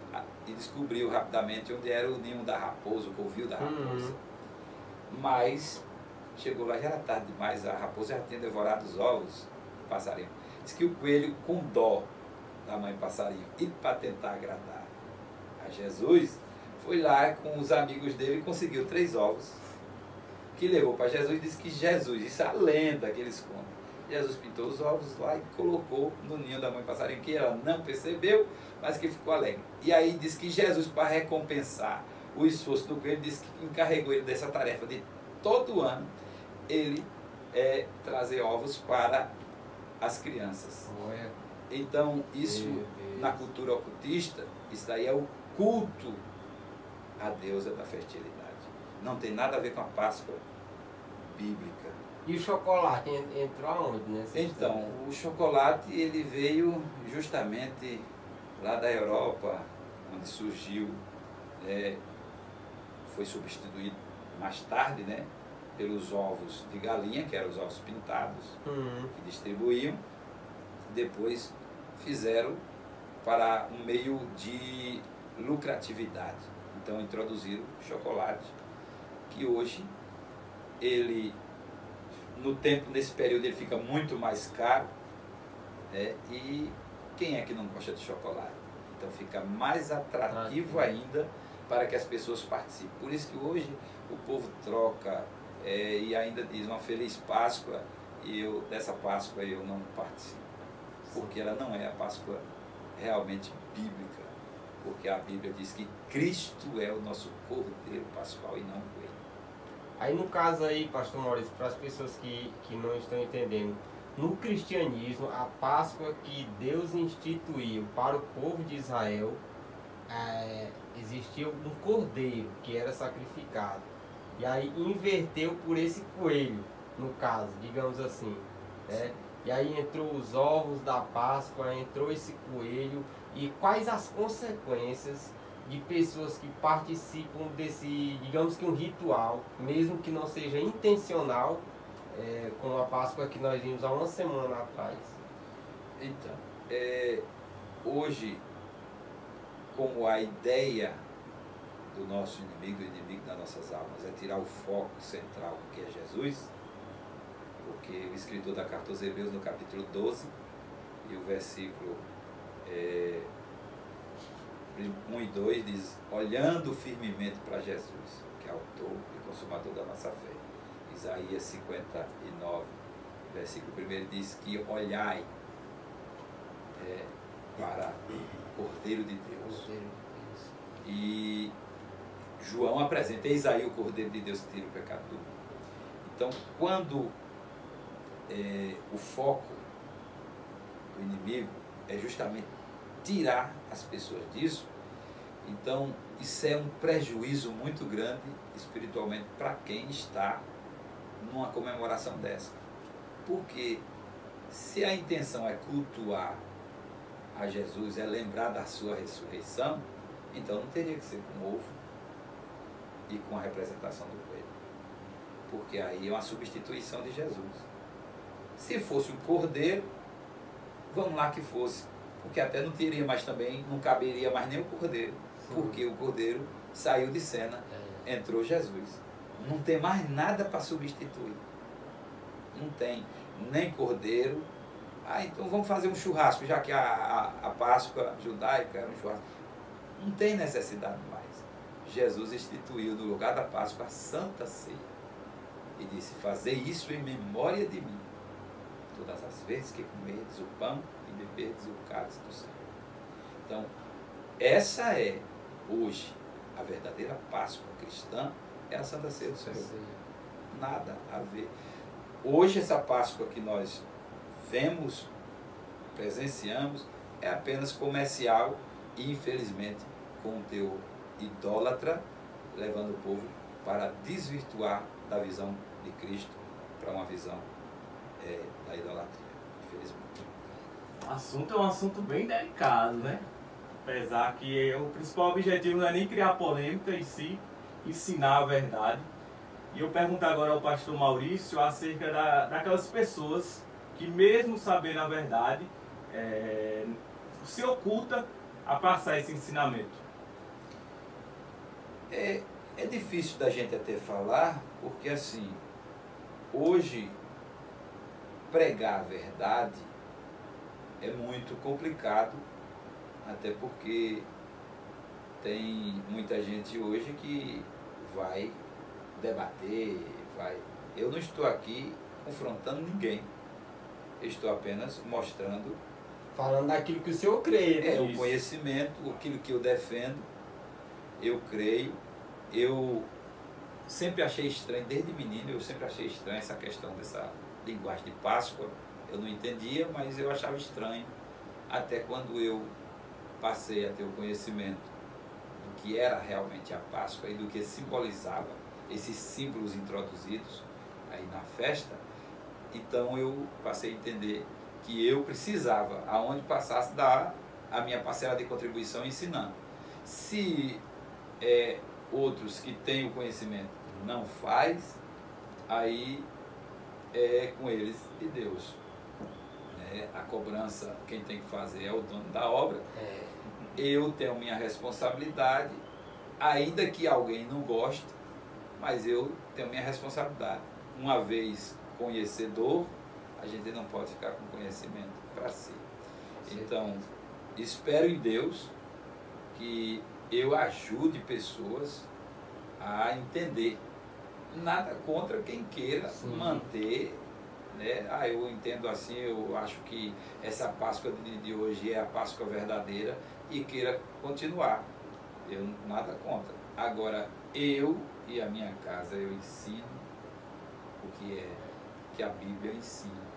e descobriu rapidamente onde era o ninho da raposa, o covil da raposa. Mas chegou lá, já era tarde demais, a raposa já tinha devorado os ovos do passarinho. Diz que o coelho, com dó da mãe passarinho, e para tentar agradar a Jesus, foi lá com os amigos dele e conseguiu 3 ovos, que levou para Jesus e disse que Jesus, isso é a lenda que eles contam, Jesus pintou os ovos lá e colocou no ninho da mãe passarinho, que ela não percebeu, mas que ficou alegre. E aí diz que Jesus, para recompensar o esforço do coelho, disse que encarregou ele dessa tarefa de todo ano ele trazer ovos para as crianças. Então isso na cultura ocultista, isso aí é o culto à deusa da fertilidade. Não tem nada a ver com a Páscoa bíblica. E o chocolate entrou aonde, né? Então, o chocolate ele veio justamente lá da Europa, onde surgiu, foi substituído mais tarde, né, pelos ovos de galinha, que eram os ovos pintados, que distribuíam. Depois fizeram para um meio de lucratividade. Então introduziram o chocolate, que hoje ele, no tempo, nesse período, ele fica muito mais caro, e quem é que não gosta de chocolate? Então fica mais atrativo ainda para que as pessoas participem. Por isso que hoje o povo troca e ainda diz uma Feliz Páscoa, e dessa Páscoa eu não participo, porque ela não é a Páscoa realmente bíblica, porque a Bíblia diz que Cristo é o nosso Cordeiro Pascual e não o coelho. Aí no caso aí, pastor Maurício, para as pessoas que não estão entendendo, no cristianismo, a Páscoa que Deus instituiu para o povo de Israel, existia um cordeiro que era sacrificado. E aí inverteu por esse coelho, no caso, digamos assim. Né? E aí entrou os ovos da Páscoa, entrou esse coelho. E quais as consequências de pessoas que participam desse, digamos que um ritual, mesmo que não seja intencional, com a Páscoa que nós vimos há uma semana atrás? Então, hoje, como a ideia do nosso inimigo, do inimigo das nossas almas, é tirar o foco central, que é Jesus, porque o escritor da carta aos Hebreus, no capítulo 12, e o versículo 1 e 2 diz: olhando firmemente para Jesus, que é autor e consumador da nossa fé. Isaías 59, versículo 1 diz que olhai para o Cordeiro de Deus. E João apresenta: eis aí o Cordeiro de Deus que tira o pecado do mundo. Então, quando o foco do inimigo é justamente tirar as pessoas disso, então isso é um prejuízo muito grande espiritualmente para quem está numa comemoração dessa. Porque se a intenção é cultuar a Jesus, é lembrar da sua ressurreição, então não teria que ser com ovo e com a representação do coelho, porque aí é uma substituição de Jesus. Se fosse um cordeiro, vamos lá que fosse, porque até não teria mais também, não caberia mais nem o cordeiro, porque o cordeiro saiu de cena, entrou Jesus. Não tem mais nada para substituir. Não tem nem cordeiro. Então vamos fazer um churrasco, já que a Páscoa judaica era um churrasco. Não tem necessidade mais. Jesus instituiu no lugar da Páscoa a Santa Ceia e disse: fazei isso em memória de mim, todas as vezes que comerdes o pão e beberdes o cálice do Senhor. Então, essa é hoje a verdadeira Páscoa cristã, é a Santa Ceia do Senhor. Nada a ver. Hoje essa Páscoa que nós vemos, presenciamos, é apenas comercial e infelizmente com um teor idólatra, levando o povo para desvirtuar da visão de Cristo para uma visão da idolatria, infelizmente. O assunto é um assunto bem delicado, né? Apesar que o principal objetivo não é nem criar polêmica, e sim ensinar a verdade. E eu pergunto agora ao pastor Maurício acerca daquelas pessoas que, mesmo sabendo a verdade, se oculta a passar esse ensinamento? É difícil da gente até falar, porque assim, hoje pregar a verdade é muito complicado, até porque tem muita gente hoje que vai debater, Eu não estou aqui confrontando ninguém, eu estou apenas mostrando... Falando daquilo que o senhor crê, né? o conhecimento, aquilo que eu defendo, eu creio. Eu sempre achei estranho, desde menino, eu sempre achei estranho essa questão dessa linguagem de Páscoa. Eu não entendia, mas eu achava estranho. Até quando eu passei a ter o conhecimento do que era realmente a Páscoa e do que simbolizava esses símbolos introduzidos aí na festa, então eu passei a entender que eu precisava, aonde passasse, dar a minha parcela de contribuição ensinando. Se outros que têm o conhecimento não faz, aí é com eles e Deus. A cobrança, quem tem que fazer é o dono da obra. Eu tenho minha responsabilidade, ainda que alguém não goste, mas eu tenho minha responsabilidade. Uma vez conhecedor, a gente não pode ficar com conhecimento para si. Então, espero em Deus que eu ajude pessoas a entender. Nada contra quem queira manter, né? Eu entendo assim, eu acho que essa Páscoa de hoje é a Páscoa verdadeira e queira continuar. Eu nada contra. Agora, eu e a minha casa, eu ensino o que a Bíblia ensina.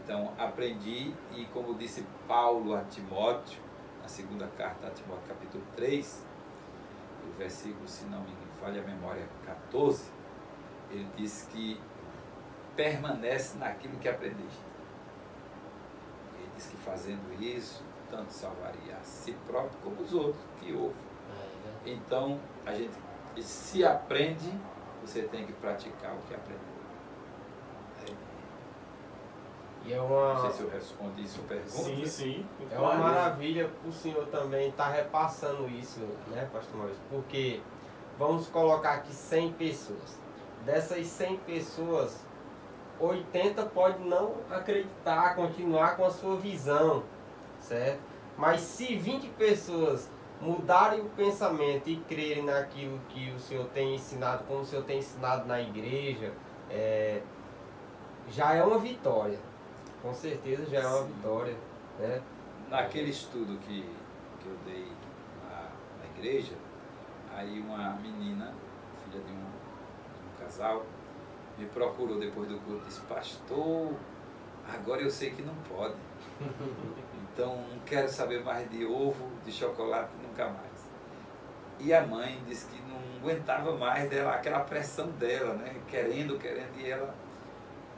Então, aprendi, e como disse Paulo a Timóteo, na segunda carta a Timóteo, capítulo 3, o versículo, se não me falha a memória, 14, ele diz que permanece naquilo que aprendeste. Ele diz que fazendo isso, tanto salvaria a si próprio como os outros que ouvem. Então, a gente se aprende, você tem que praticar o que aprendeu. E é uma... Não sei se eu respondi isso pergunta. Sim, sim. É uma maravilha o senhor também estar repassando isso, né, pastor Maurício? Porque vamos colocar aqui 100 pessoas. Dessas 100 pessoas, 80 pode não acreditar, continuar com a sua visão, certo? Mas se 20 pessoas mudarem o pensamento e crerem naquilo que o senhor tem ensinado, como o senhor tem ensinado na igreja, já é uma vitória. Com certeza já é uma vitória, né? Naquele estudo que eu dei na igreja, aí uma menina, filha de um casal, me procurou depois do culto e disse: pastor, agora eu sei que não pode. Então não quero saber mais de ovo, de chocolate, nunca mais. E a mãe disse que não aguentava mais dela, aquela pressão dela, né? Querendo, e ela...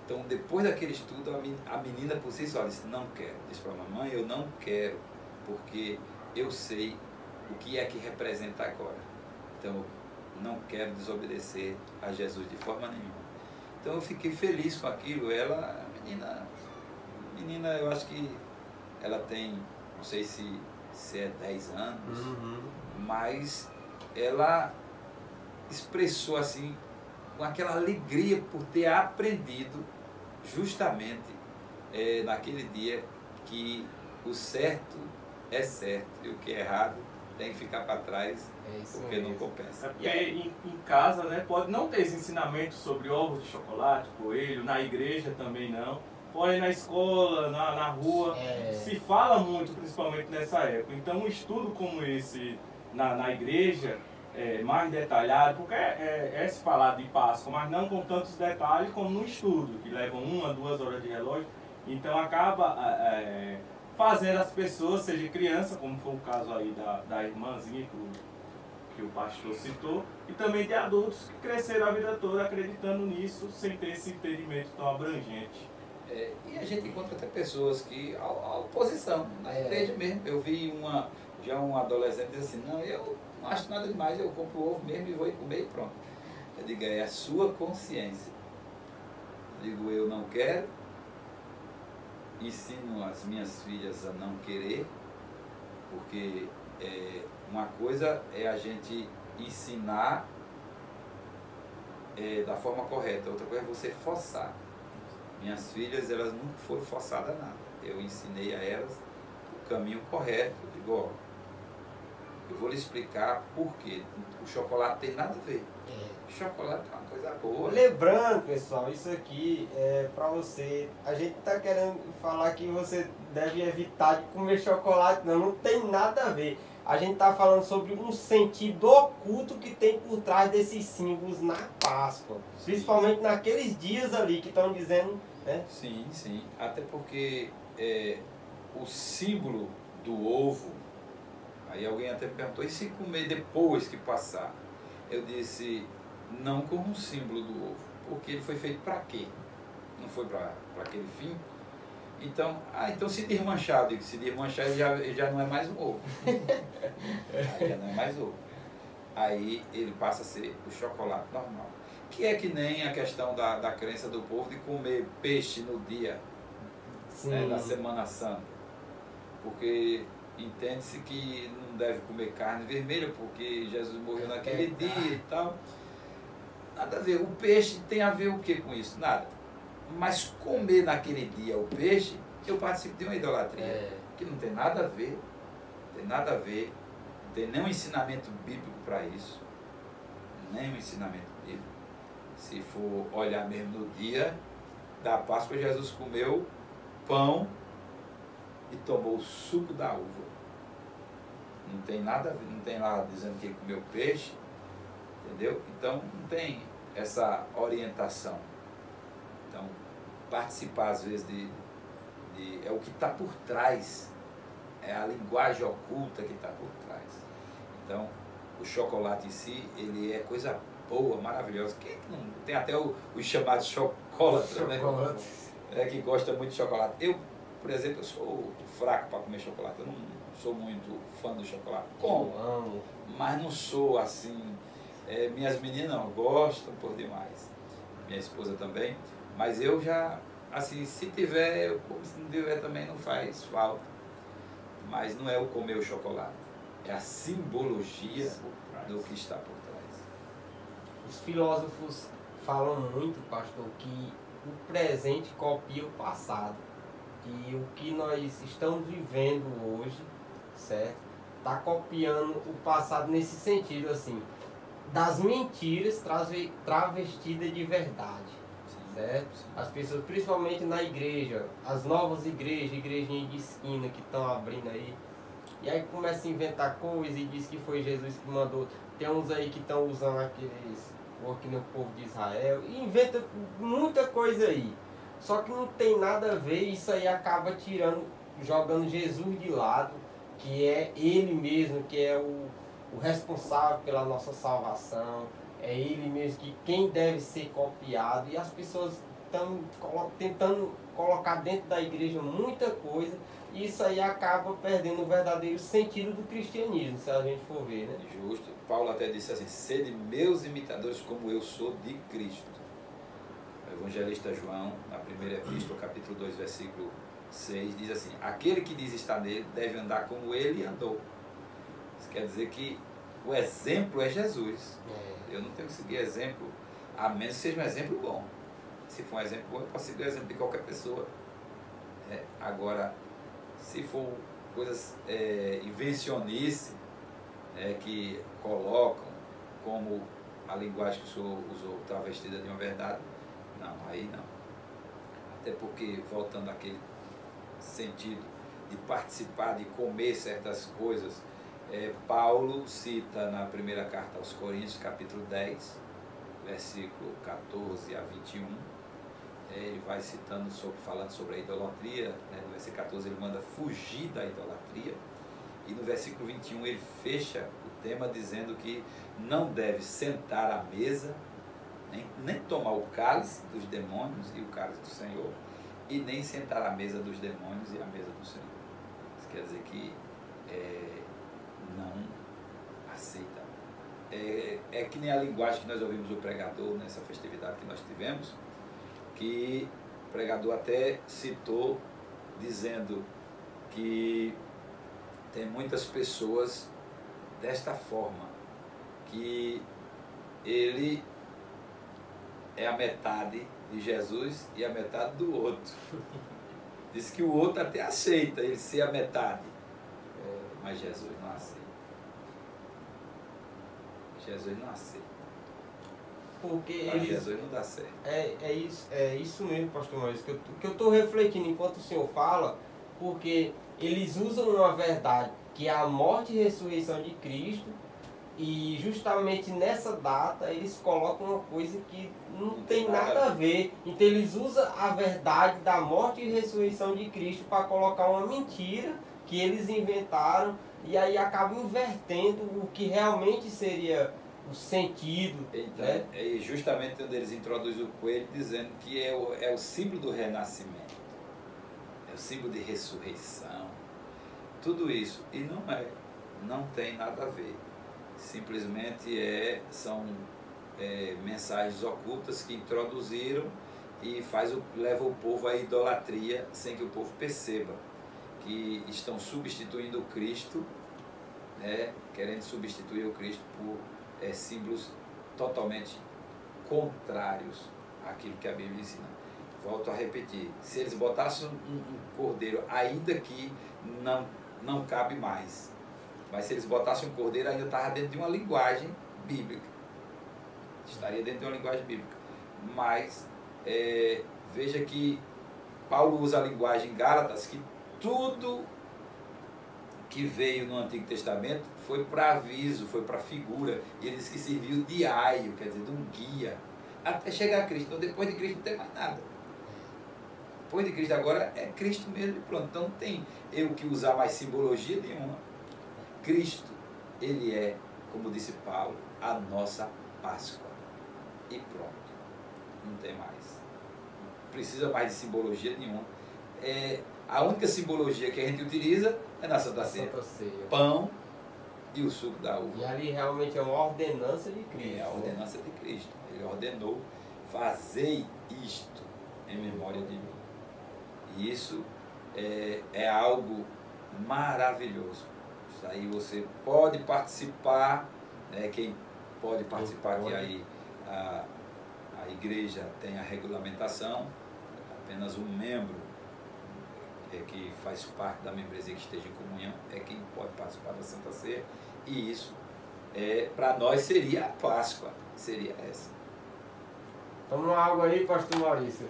Então, depois daquele estudo, a menina por si só disse: não quero. Disse para a mamãe: eu não quero, porque eu sei o que é que representa agora. Então, não quero desobedecer a Jesus de forma nenhuma. Então, eu fiquei feliz com aquilo. Ela, menina, eu acho que ela tem, não sei se é 10 anos, mas ela expressou assim, com aquela alegria por ter aprendido justamente naquele dia que o certo é certo e o que é errado tem que ficar para trás, porque não compensa. Porque em casa, né, pode não ter esse ensinamento sobre ovos de chocolate, coelho, na igreja também não, porém na escola, na rua, se fala muito, principalmente nessa época. Então um estudo como esse na igreja, mais detalhado, porque se falar de Páscoa, mas não com tantos detalhes como no estudo, que levam 1 a 2 horas de relógio, então acaba fazendo as pessoas, seja criança, como foi o caso aí da irmãzinha que o pastor citou, e também de adultos que cresceram a vida toda acreditando nisso, sem ter esse entendimento tão abrangente. E a gente encontra até pessoas que, a oposição, na igreja mesmo, eu vi um adolescente dizer assim: não, eu não acho nada demais, eu compro ovo mesmo e vou comer e pronto. Eu digo: é a sua consciência. Eu digo: eu não quero, ensino as minhas filhas a não querer, Porque uma coisa é a gente ensinar da forma correta, outra coisa é você forçar. Minhas filhas, elas nunca foram forçadas a nada. Eu ensinei a elas o caminho correto. Eu digo, ó, eu vou lhe explicar por quê. O chocolate tem nada a ver. Chocolate é uma coisa boa. Lembrando, pessoal, isso aqui é pra você. A gente tá querendo falar que você deve evitar de comer chocolate, não tem nada a ver. A gente tá falando sobre um sentido oculto que tem por trás desses símbolos na Páscoa. Sim. Principalmente naqueles dias ali que estão dizendo, né? Sim, sim. Até porque o símbolo do ovo, aí alguém até perguntou, e se comer depois que passar? Eu disse, não como um símbolo do ovo, porque ele foi feito para quê? Não foi para aquele fim? Então, então se desmanchar, eu digo, se desmanchar ele já não é mais um ovo. Aí já não é mais ovo. Aí ele passa a ser o chocolate normal. Que é que nem a questão da crença do povo de comer peixe no dia, né, da Semana Santa. Porque entende-se que não deve comer carne vermelha, porque Jesus morreu naquele dia e tal. Nada a ver. O peixe tem a ver o que com isso? Nada. Mas comer naquele dia o peixe, eu participo de uma idolatria. Que não tem nada a ver. Não tem nada a ver. Não tem nenhum ensinamento bíblico para isso. Nenhum ensinamento bíblico. Se for olhar mesmo no dia da Páscoa, Jesus comeu pão e tomou o suco da uva. Não tem nada a ver, não tem lá dizendo que ele comeu peixe, entendeu? Então não tem essa orientação. Então, participar às vezes é o que está por trás, é a linguagem oculta que está por trás. Então, o chocolate em si, ele é coisa boa, maravilhosa. Quem é que não tem até os chamados chocolate, né? Que gosta muito de chocolate. Eu, por exemplo, eu sou fraco para comer chocolate. Eu não sou muito fã do chocolate. Como? Mas não sou assim. Minhas meninas não gostam por demais. Minha esposa também. Mas eu já, assim, se tiver, eu como, se não tiver também não faz falta. Mas não é o comer o chocolate. É a simbologia do que está por trás. Os filósofos falam muito, pastor, que o presente copia o passado. E o que nós estamos vivendo hoje, certo? Está copiando o passado nesse sentido, assim, das mentiras travestidas de verdade, certo? As pessoas, principalmente na igreja, as novas igrejas, igrejinhas de esquina que estão abrindo aí, e aí começa a inventar coisas e diz que foi Jesus que mandou. Tem uns aí que estão usando aqueles, aqui no povo de Israel, e inventa muita coisa aí. Só que não tem nada a ver, isso aí acaba jogando Jesus de lado, que é Ele mesmo, que é o responsável pela nossa salvação, é Ele mesmo que quem deve ser copiado, e as pessoas estão tentando colocar dentro da igreja muita coisa, e isso aí acaba perdendo o verdadeiro sentido do cristianismo, se a gente for ver, né? Justo. Paulo até disse assim, sede meus imitadores como eu sou de Cristo. O evangelista João, na primeira epístola, capítulo 2, versículo 6, diz assim, aquele que diz estar nele deve andar como ele andou. Isso quer dizer que o exemplo é Jesus. Eu não tenho que seguir exemplo, a menos que seja um exemplo bom. Se for um exemplo bom, eu posso seguir o exemplo de qualquer pessoa. Agora, se for coisas invencionice, que colocam como a linguagem que o senhor usou, travestida de uma verdade, não, aí não. Até porque, voltando àquele sentido de participar, de comer certas coisas, Paulo cita na primeira carta aos Coríntios, capítulo 10, versículo 14 a 21, ele vai citando, falando sobre a idolatria, né? No versículo 14 ele manda fugir da idolatria, e no versículo 21 ele fecha o tema dizendo que não deve sentar à mesa, nem tomar o cálice dos demônios e o cálice do Senhor, e nem sentar à mesa dos demônios e à mesa do Senhor. Isso quer dizer que não aceita. É que nem a linguagem que nós ouvimos do pregador nessa festividade que nós tivemos, que o pregador até citou, dizendo que tem muitas pessoas desta forma, que ele é a metade de Jesus e a metade do outro. Diz que o outro até aceita ele ser a metade, mas Jesus não aceita. Jesus não aceita. Porque Para Jesus não dá certo. É isso mesmo, pastor Maurício, que eu estou refletindo enquanto o senhor fala, porque eles usam uma verdade que é a morte e ressurreição de Cristo, e justamente nessa data eles colocam uma coisa que não tem nada a ver. Então eles usam a verdade da morte e ressurreição de Cristo para colocar uma mentira que eles inventaram, e aí acabam invertendo o que realmente seria o sentido. Então, né? é justamente onde eles introduzem o coelho, dizendo que é o símbolo do renascimento, é o símbolo de ressurreição, tudo isso. E não tem nada a ver. Simplesmente são mensagens ocultas que introduziram e leva o povo à idolatria sem que o povo perceba que estão substituindo o Cristo, né, querendo substituir o Cristo por símbolos totalmente contrários àquilo que a Bíblia ensina. Volto a repetir, se eles botassem um cordeiro, ainda que não cabe mais, mas se eles botassem um cordeiro, ainda estava dentro de uma linguagem bíblica, estaria dentro de uma linguagem bíblica. Mas veja que Paulo usa a linguagem em Gálatas, que tudo que veio no Antigo Testamento foi para aviso, foi para figura, e ele diz que serviu de aio, quer dizer, de um guia, até chegar a Cristo. Então depois de Cristo não tem mais nada. Depois de Cristo agora é Cristo mesmo e pronto. Então não tem eu que usar mais simbologia nenhuma. Cristo, ele é, como disse Paulo, a nossa Páscoa. E pronto. Não tem mais. Não precisa mais de simbologia nenhuma. A única simbologia que a gente utiliza é na Santa Ceia. Pão e o suco da uva. E ali realmente é uma ordenança de Cristo. É a ordenança de Cristo. Ele ordenou: fazei isto em memória de mim. E isso é algo maravilhoso. Isso aí você pode participar, né? Quem pode participar, que aí a igreja tem a regulamentação, apenas um membro que faz parte da membresia que esteja em comunhão é quem pode participar da Santa Ceia. E isso para nós seria a Páscoa, seria essa. Toma uma água aí, pastor Maurício.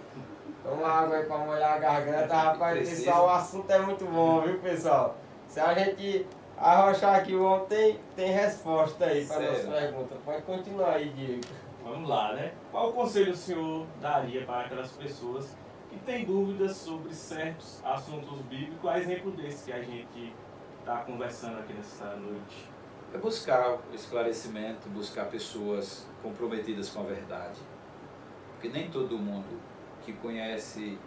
Toma uma água aí para molhar a garganta. Rapaz, pessoal, o assunto é muito bom, viu, pessoal? Se a gente arrochar aqui o homem, tem resposta aí para a nossa pergunta. Pode continuar aí, Diego. Vamos lá, né? Qual o conselho o senhor daria para aquelas pessoas que têm dúvidas sobre certos assuntos bíblicos, a exemplo desse que a gente está conversando aqui nessa noite? É buscar o esclarecimento, buscar pessoas comprometidas com a verdade. Porque nem todo mundo que conhece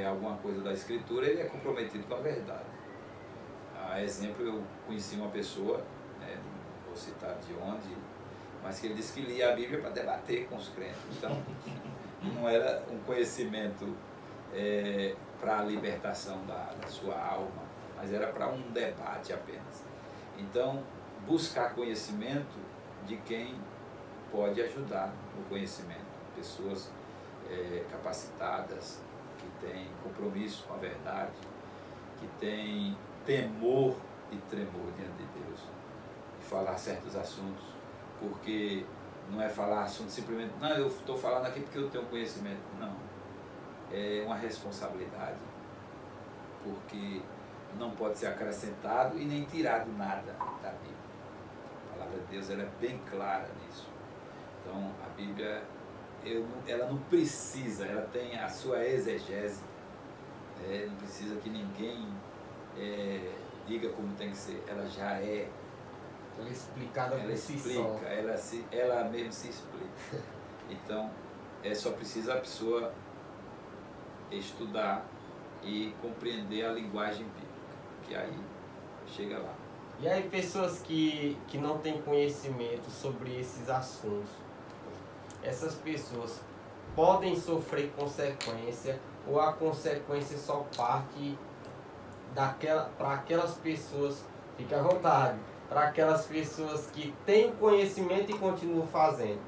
alguma coisa da Escritura, ele é comprometido com a verdade. A exemplo, eu conheci uma pessoa, não vou citar de onde, mas que ele disse que lia a Bíblia para debater com os crentes. Então, não era um conhecimento para a libertação da sua alma, mas era para um debate apenas. Então, buscar conhecimento de quem pode ajudar no conhecimento. Pessoas capacitadas, que têm compromisso com a verdade, que têm temor e tremor diante de Deus, de falar certos assuntos, porque não é falar assunto simplesmente, não, eu estou falando aqui porque eu tenho conhecimento. Não, é uma responsabilidade, porque não pode ser acrescentado e nem tirado nada da Bíblia. A palavra de Deus ela é bem clara nisso. Então a Bíblia ela não precisa, ela tem a sua exegese, não precisa que ninguém diga como tem que ser, ela já é. Ela é explicada ela por si explica, só. ela mesmo se explica. Então, só precisa a pessoa estudar e compreender a linguagem bíblica, que aí chega lá. E aí, pessoas que não têm conhecimento sobre esses assuntos, essas pessoas podem sofrer consequência, ou a consequência só parte para aquelas pessoas, fique à vontade, para aquelas pessoas que têm conhecimento e continuam fazendo.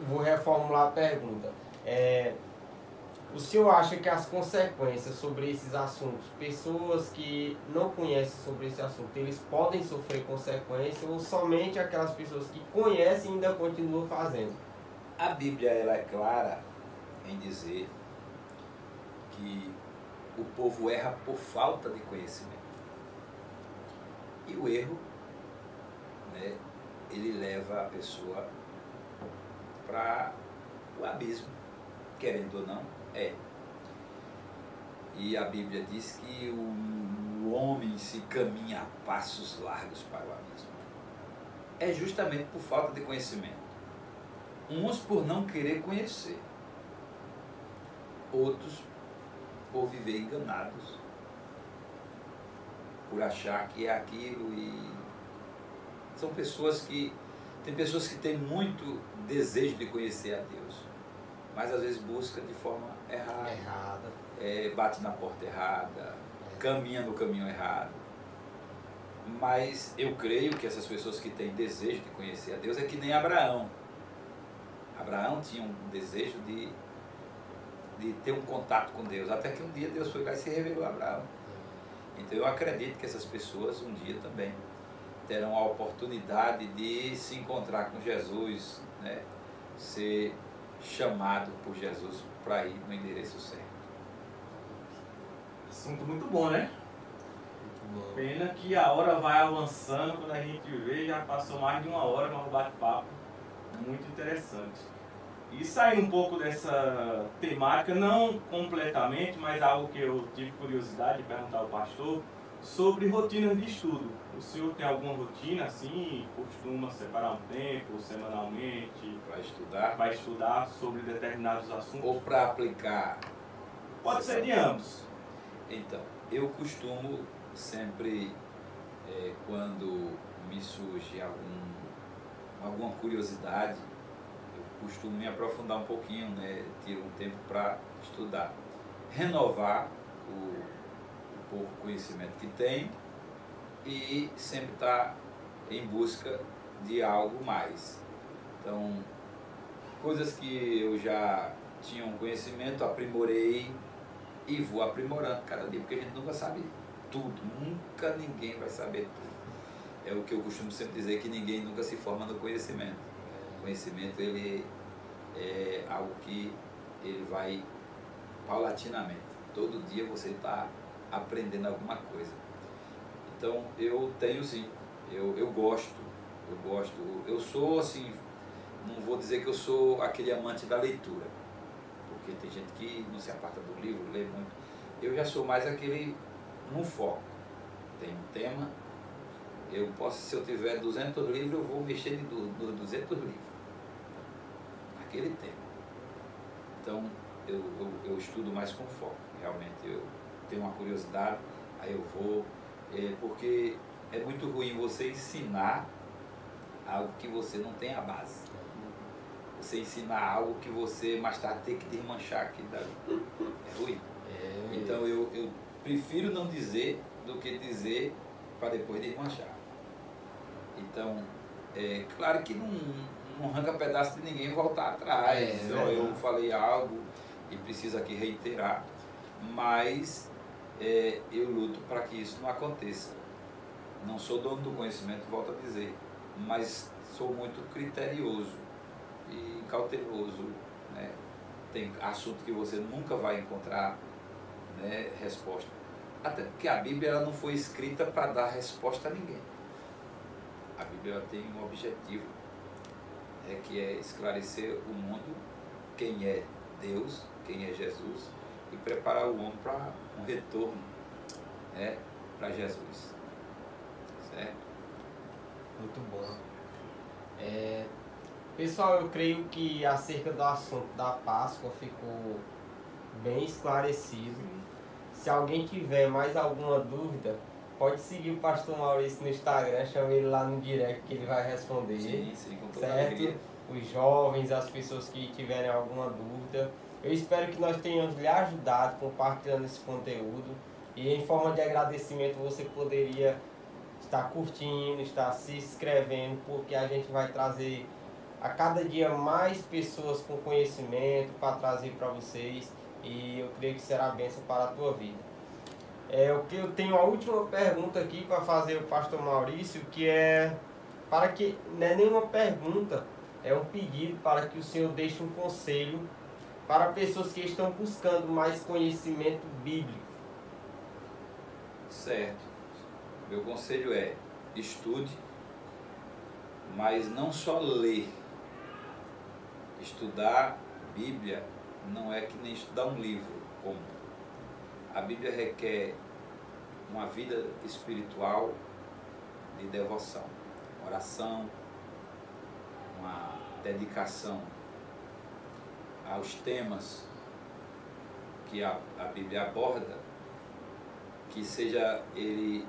Vou reformular a pergunta. O senhor acha que as consequências sobre esses assuntos, pessoas que não conhecem sobre esse assunto, eles podem sofrer consequências ou somente aquelas pessoas que conhecem ainda continuam fazendo? A Bíblia ela é clara em dizer que o povo erra por falta de conhecimento. E o erro, né, ele leva a pessoa para o abismo, querendo ou não, E a Bíblia diz que o homem se caminha a passos largos para o abismo. É justamente por falta de conhecimento. Uns por não querer conhecer, outros por viver enganados, por achar que é aquilo. E são pessoas que têm muito desejo de conhecer a Deus, mas às vezes busca de forma errada. Bate na porta errada, caminha no caminho errado. Mas eu creio que essas pessoas que têm desejo de conhecer a Deus é que nem Abraão. Abraão tinha um desejo de ter um contato com Deus, até que um dia Deus foi lá e se revelou a Abraão. Então eu acredito que essas pessoas um dia também terão a oportunidade de se encontrar com Jesus, né? Ser chamado por Jesus para ir no endereço certo. Assunto muito bom, né? Muito bom. Pena que a hora vai avançando, quando a gente vê, já passou mais de uma hora no bate-papo. Muito interessante. E sair um pouco dessa temática, não completamente, mas algo que eu tive curiosidade de perguntar ao pastor, sobre rotinas de estudo. O senhor tem alguma rotina assim? Costuma separar um tempo, semanalmente, para estudar sobre determinados assuntos? Ou para aplicar? Pode ser de ambos. Então, eu costumo sempre, quando me surge alguma curiosidade, eu costumo me aprofundar um pouquinho, né? Tiro um tempo para estudar, renovar o pouco conhecimento que tenho e sempre estar em busca de algo mais. Então, coisas que eu já tinha um conhecimento, aprimorei e vou aprimorando cada dia, porque a gente nunca sabe tudo, nunca ninguém vai saber tudo. É o que eu costumo sempre dizer, que ninguém nunca se forma no conhecimento. O conhecimento, ele é algo que ele vai paulatinamente. Todo dia você está aprendendo alguma coisa. Então, eu tenho sim, eu gosto, eu sou assim, não vou dizer que eu sou aquele amante da leitura, porque tem gente que não se aparta do livro, lê muito. Eu já sou mais aquele no foco. Tem um tema, eu posso, se eu tiver 200 livros, eu vou mexer nos 200 livros, naquele tema. Então, eu estudo mais com foco, realmente. Eu tenho uma curiosidade, aí eu vou, porque é muito ruim você ensinar algo que você não tem a base. Você ensinar algo que você mais tarde tem que desmanchar aquilo dali. É ruim. Então eu prefiro não dizer do que dizer para depois desmanchar. Então, claro que não arranca pedaço de ninguém voltar atrás. Eu falei algo e preciso aqui reiterar, mas eu luto para que isso não aconteça. Não sou dono do conhecimento, volto a dizer, mas sou muito criterioso e cauteloso, né? Tem assunto que você nunca vai encontrar, né, resposta. Até porque a Bíblia ela não foi escrita para dar resposta a ninguém. A Bíblia ela tem um objetivo, que é esclarecer o mundo, quem é Deus, quem é Jesus, e preparar o homem para um retorno, né, para Jesus. Certo? Muito bom. Pessoal, eu creio que acerca do assunto da Páscoa ficou bem esclarecido. Se alguém tiver mais alguma dúvida, pode seguir o pastor Maurício no Instagram, chama ele lá no direct que ele vai responder. Sim, com toda certo? alegria. Os jovens, as pessoas que tiverem alguma dúvida. Eu espero que nós tenhamos lhe ajudado compartilhando esse conteúdo. E em forma de agradecimento você poderia estar curtindo, estar se inscrevendo, porque a gente vai trazer a cada dia mais pessoas com conhecimento para trazer para vocês, e eu creio que será bênção para a tua vida. O que eu tenho a última pergunta aqui para fazer ao pastor Maurício, que é para que não é nenhuma pergunta, é um pedido para que o Senhor deixe um conselho para pessoas que estão buscando mais conhecimento bíblico. Certo. Meu conselho é: estude, mas não só ler. Estudar Bíblia não é que nem estudar um livro comum. A Bíblia requer uma vida espiritual de devoção, oração, uma dedicação aos temas que a Bíblia aborda, que seja ele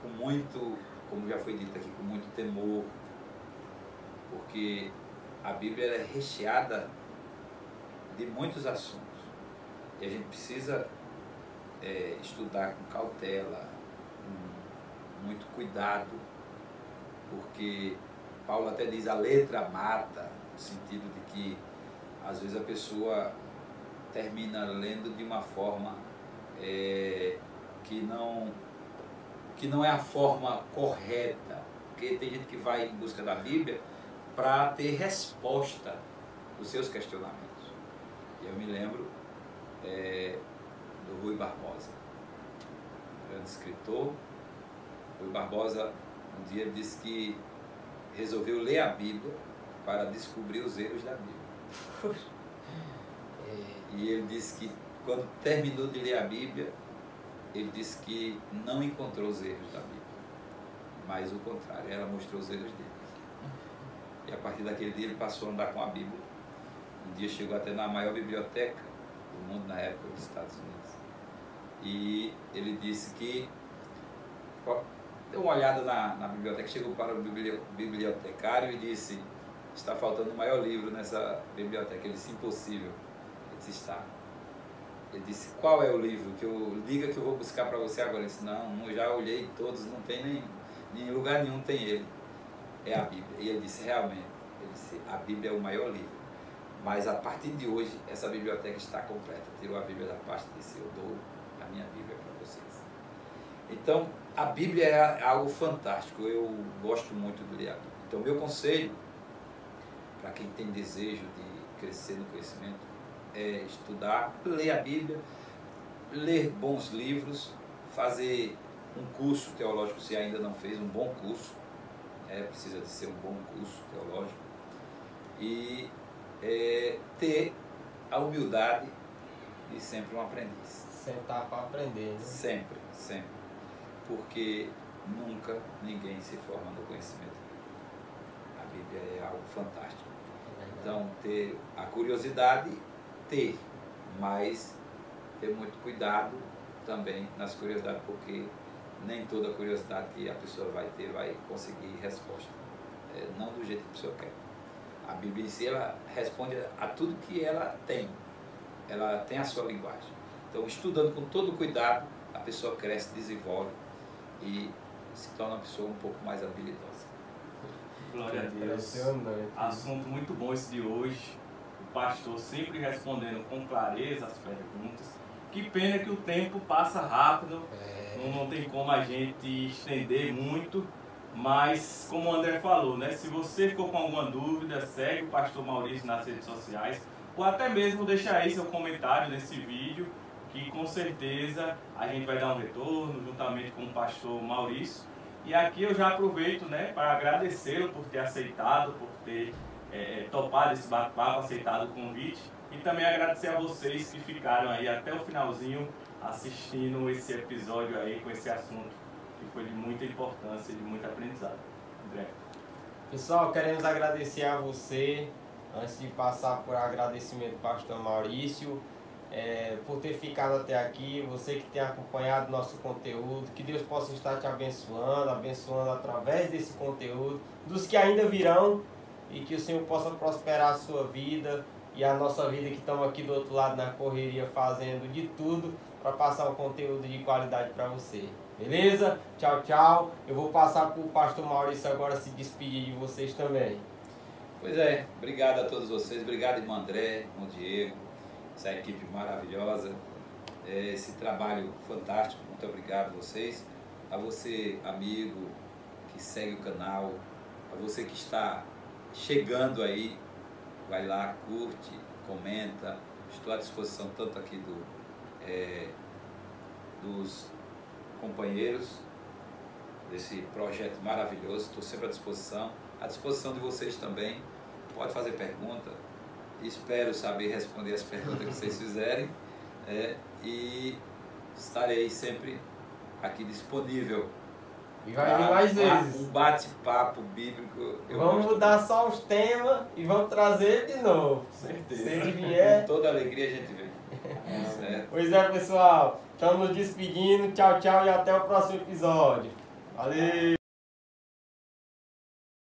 com muito, como já foi dito aqui, com muito temor, porque a Bíblia é recheada de muitos assuntos e a gente precisa estudar com cautela, com muito cuidado, porque Paulo até diz: a letra mata, no sentido de que às vezes a pessoa termina lendo de uma forma que não é a forma correta, porque tem gente que vai em busca da Bíblia para ter resposta dos seus questionamentos. Eu me lembro do Rui Barbosa, grande escritor. Rui Barbosa um dia disse que resolveu ler a Bíblia para descobrir os erros da Bíblia. E ele disse que quando terminou de ler a Bíblia, ele disse que não encontrou os erros da Bíblia, mas o contrário, ela mostrou os erros dele. E a partir daquele dia ele passou a andar com a Bíblia. Um dia chegou até na maior biblioteca do mundo na época, dos Estados Unidos. E ele disse que deu uma olhada na biblioteca, chegou para o bibliotecário e disse: está faltando o maior livro nessa biblioteca. Ele disse: impossível. Ele disse: está. Ele disse: qual é o livro que eu diga que eu vou buscar para você agora? Ele disse: não, eu já olhei todos, não tem nem em lugar nenhum tem ele. É a Bíblia. E ele disse: realmente. Ele disse: a Bíblia é o maior livro. Mas a partir de hoje, essa biblioteca está completa. Tirou a Bíblia da pasta e disse: eu dou a minha Bíblia para vocês. Então, a Bíblia é algo fantástico. Eu gosto muito de ler a Bíblia. Então, meu conselho para quem tem desejo de crescer no conhecimento é estudar, ler a Bíblia, ler bons livros, fazer um curso teológico, se ainda não fez, um bom curso. Precisa de ser um bom curso teológico. E ter a humildade de sempre um aprendiz. Sentar para aprender, né? Sempre, sempre. Porque nunca ninguém se forma no conhecimento. A Bíblia é algo fantástico. Então, ter a curiosidade, mas ter muito cuidado também nas curiosidades, porque nem toda curiosidade que a pessoa vai ter vai conseguir resposta. Não do jeito que a pessoa quer. A Bíblia em si, ela responde a tudo que ela tem. Ela tem a sua linguagem. Então, estudando com todo cuidado, a pessoa cresce, desenvolve e se torna uma pessoa um pouco mais habilidosa. Glória a Deus. Assunto muito bom esse de hoje. O pastor sempre respondendo com clareza as perguntas. Que pena que o tempo passa rápido. Não tem como a gente estender muito. Mas, como o André falou, né? Se você ficou com alguma dúvida, segue o pastor Maurício nas redes sociais. Ou até mesmo deixa aí seu comentário nesse vídeo, que com certeza a gente vai dar um retorno juntamente com o pastor Maurício. E aqui eu já aproveito, né, para agradecê-lo por ter aceitado, por ter topado esse bate-papo, aceitado o convite. E também agradecer a vocês que ficaram aí até o finalzinho assistindo esse episódio aí com esse assunto que foi de muita importância e de muito aprendizado. André. Pessoal, queremos agradecer a você, antes de passar por agradecimento ao pastor Maurício, por ter ficado até aqui, você que tem acompanhado nosso conteúdo, que Deus possa estar te abençoando através desse conteúdo, dos que ainda virão, e que o Senhor possa prosperar a sua vida e a nossa vida, que estamos aqui do outro lado na correria fazendo de tudo para passar um conteúdo de qualidade para você. Beleza? Tchau, tchau. Eu vou passar para o pastor Maurício agora se despedir de vocês também. Pois é, obrigado a todos vocês, obrigado irmão André, irmão Diego, essa equipe maravilhosa, esse trabalho fantástico, muito obrigado a vocês, a você amigo que segue o canal, a você que está chegando aí, vai lá, curte, comenta, estou à disposição tanto aqui dos companheiros desse projeto maravilhoso, estou sempre à disposição de vocês também, pode fazer pergunta, espero saber responder as perguntas que vocês fizerem, e estarei sempre aqui disponível. E vai vir mais vezes. Um bate-papo bíblico. Vamos mudar só os temas e vamos trazer de novo. Certeza. Se ele vier. Com toda alegria a gente vem. Certo. Pois é, pessoal. Estamos nos despedindo. Tchau, tchau e até o próximo episódio. Valeu!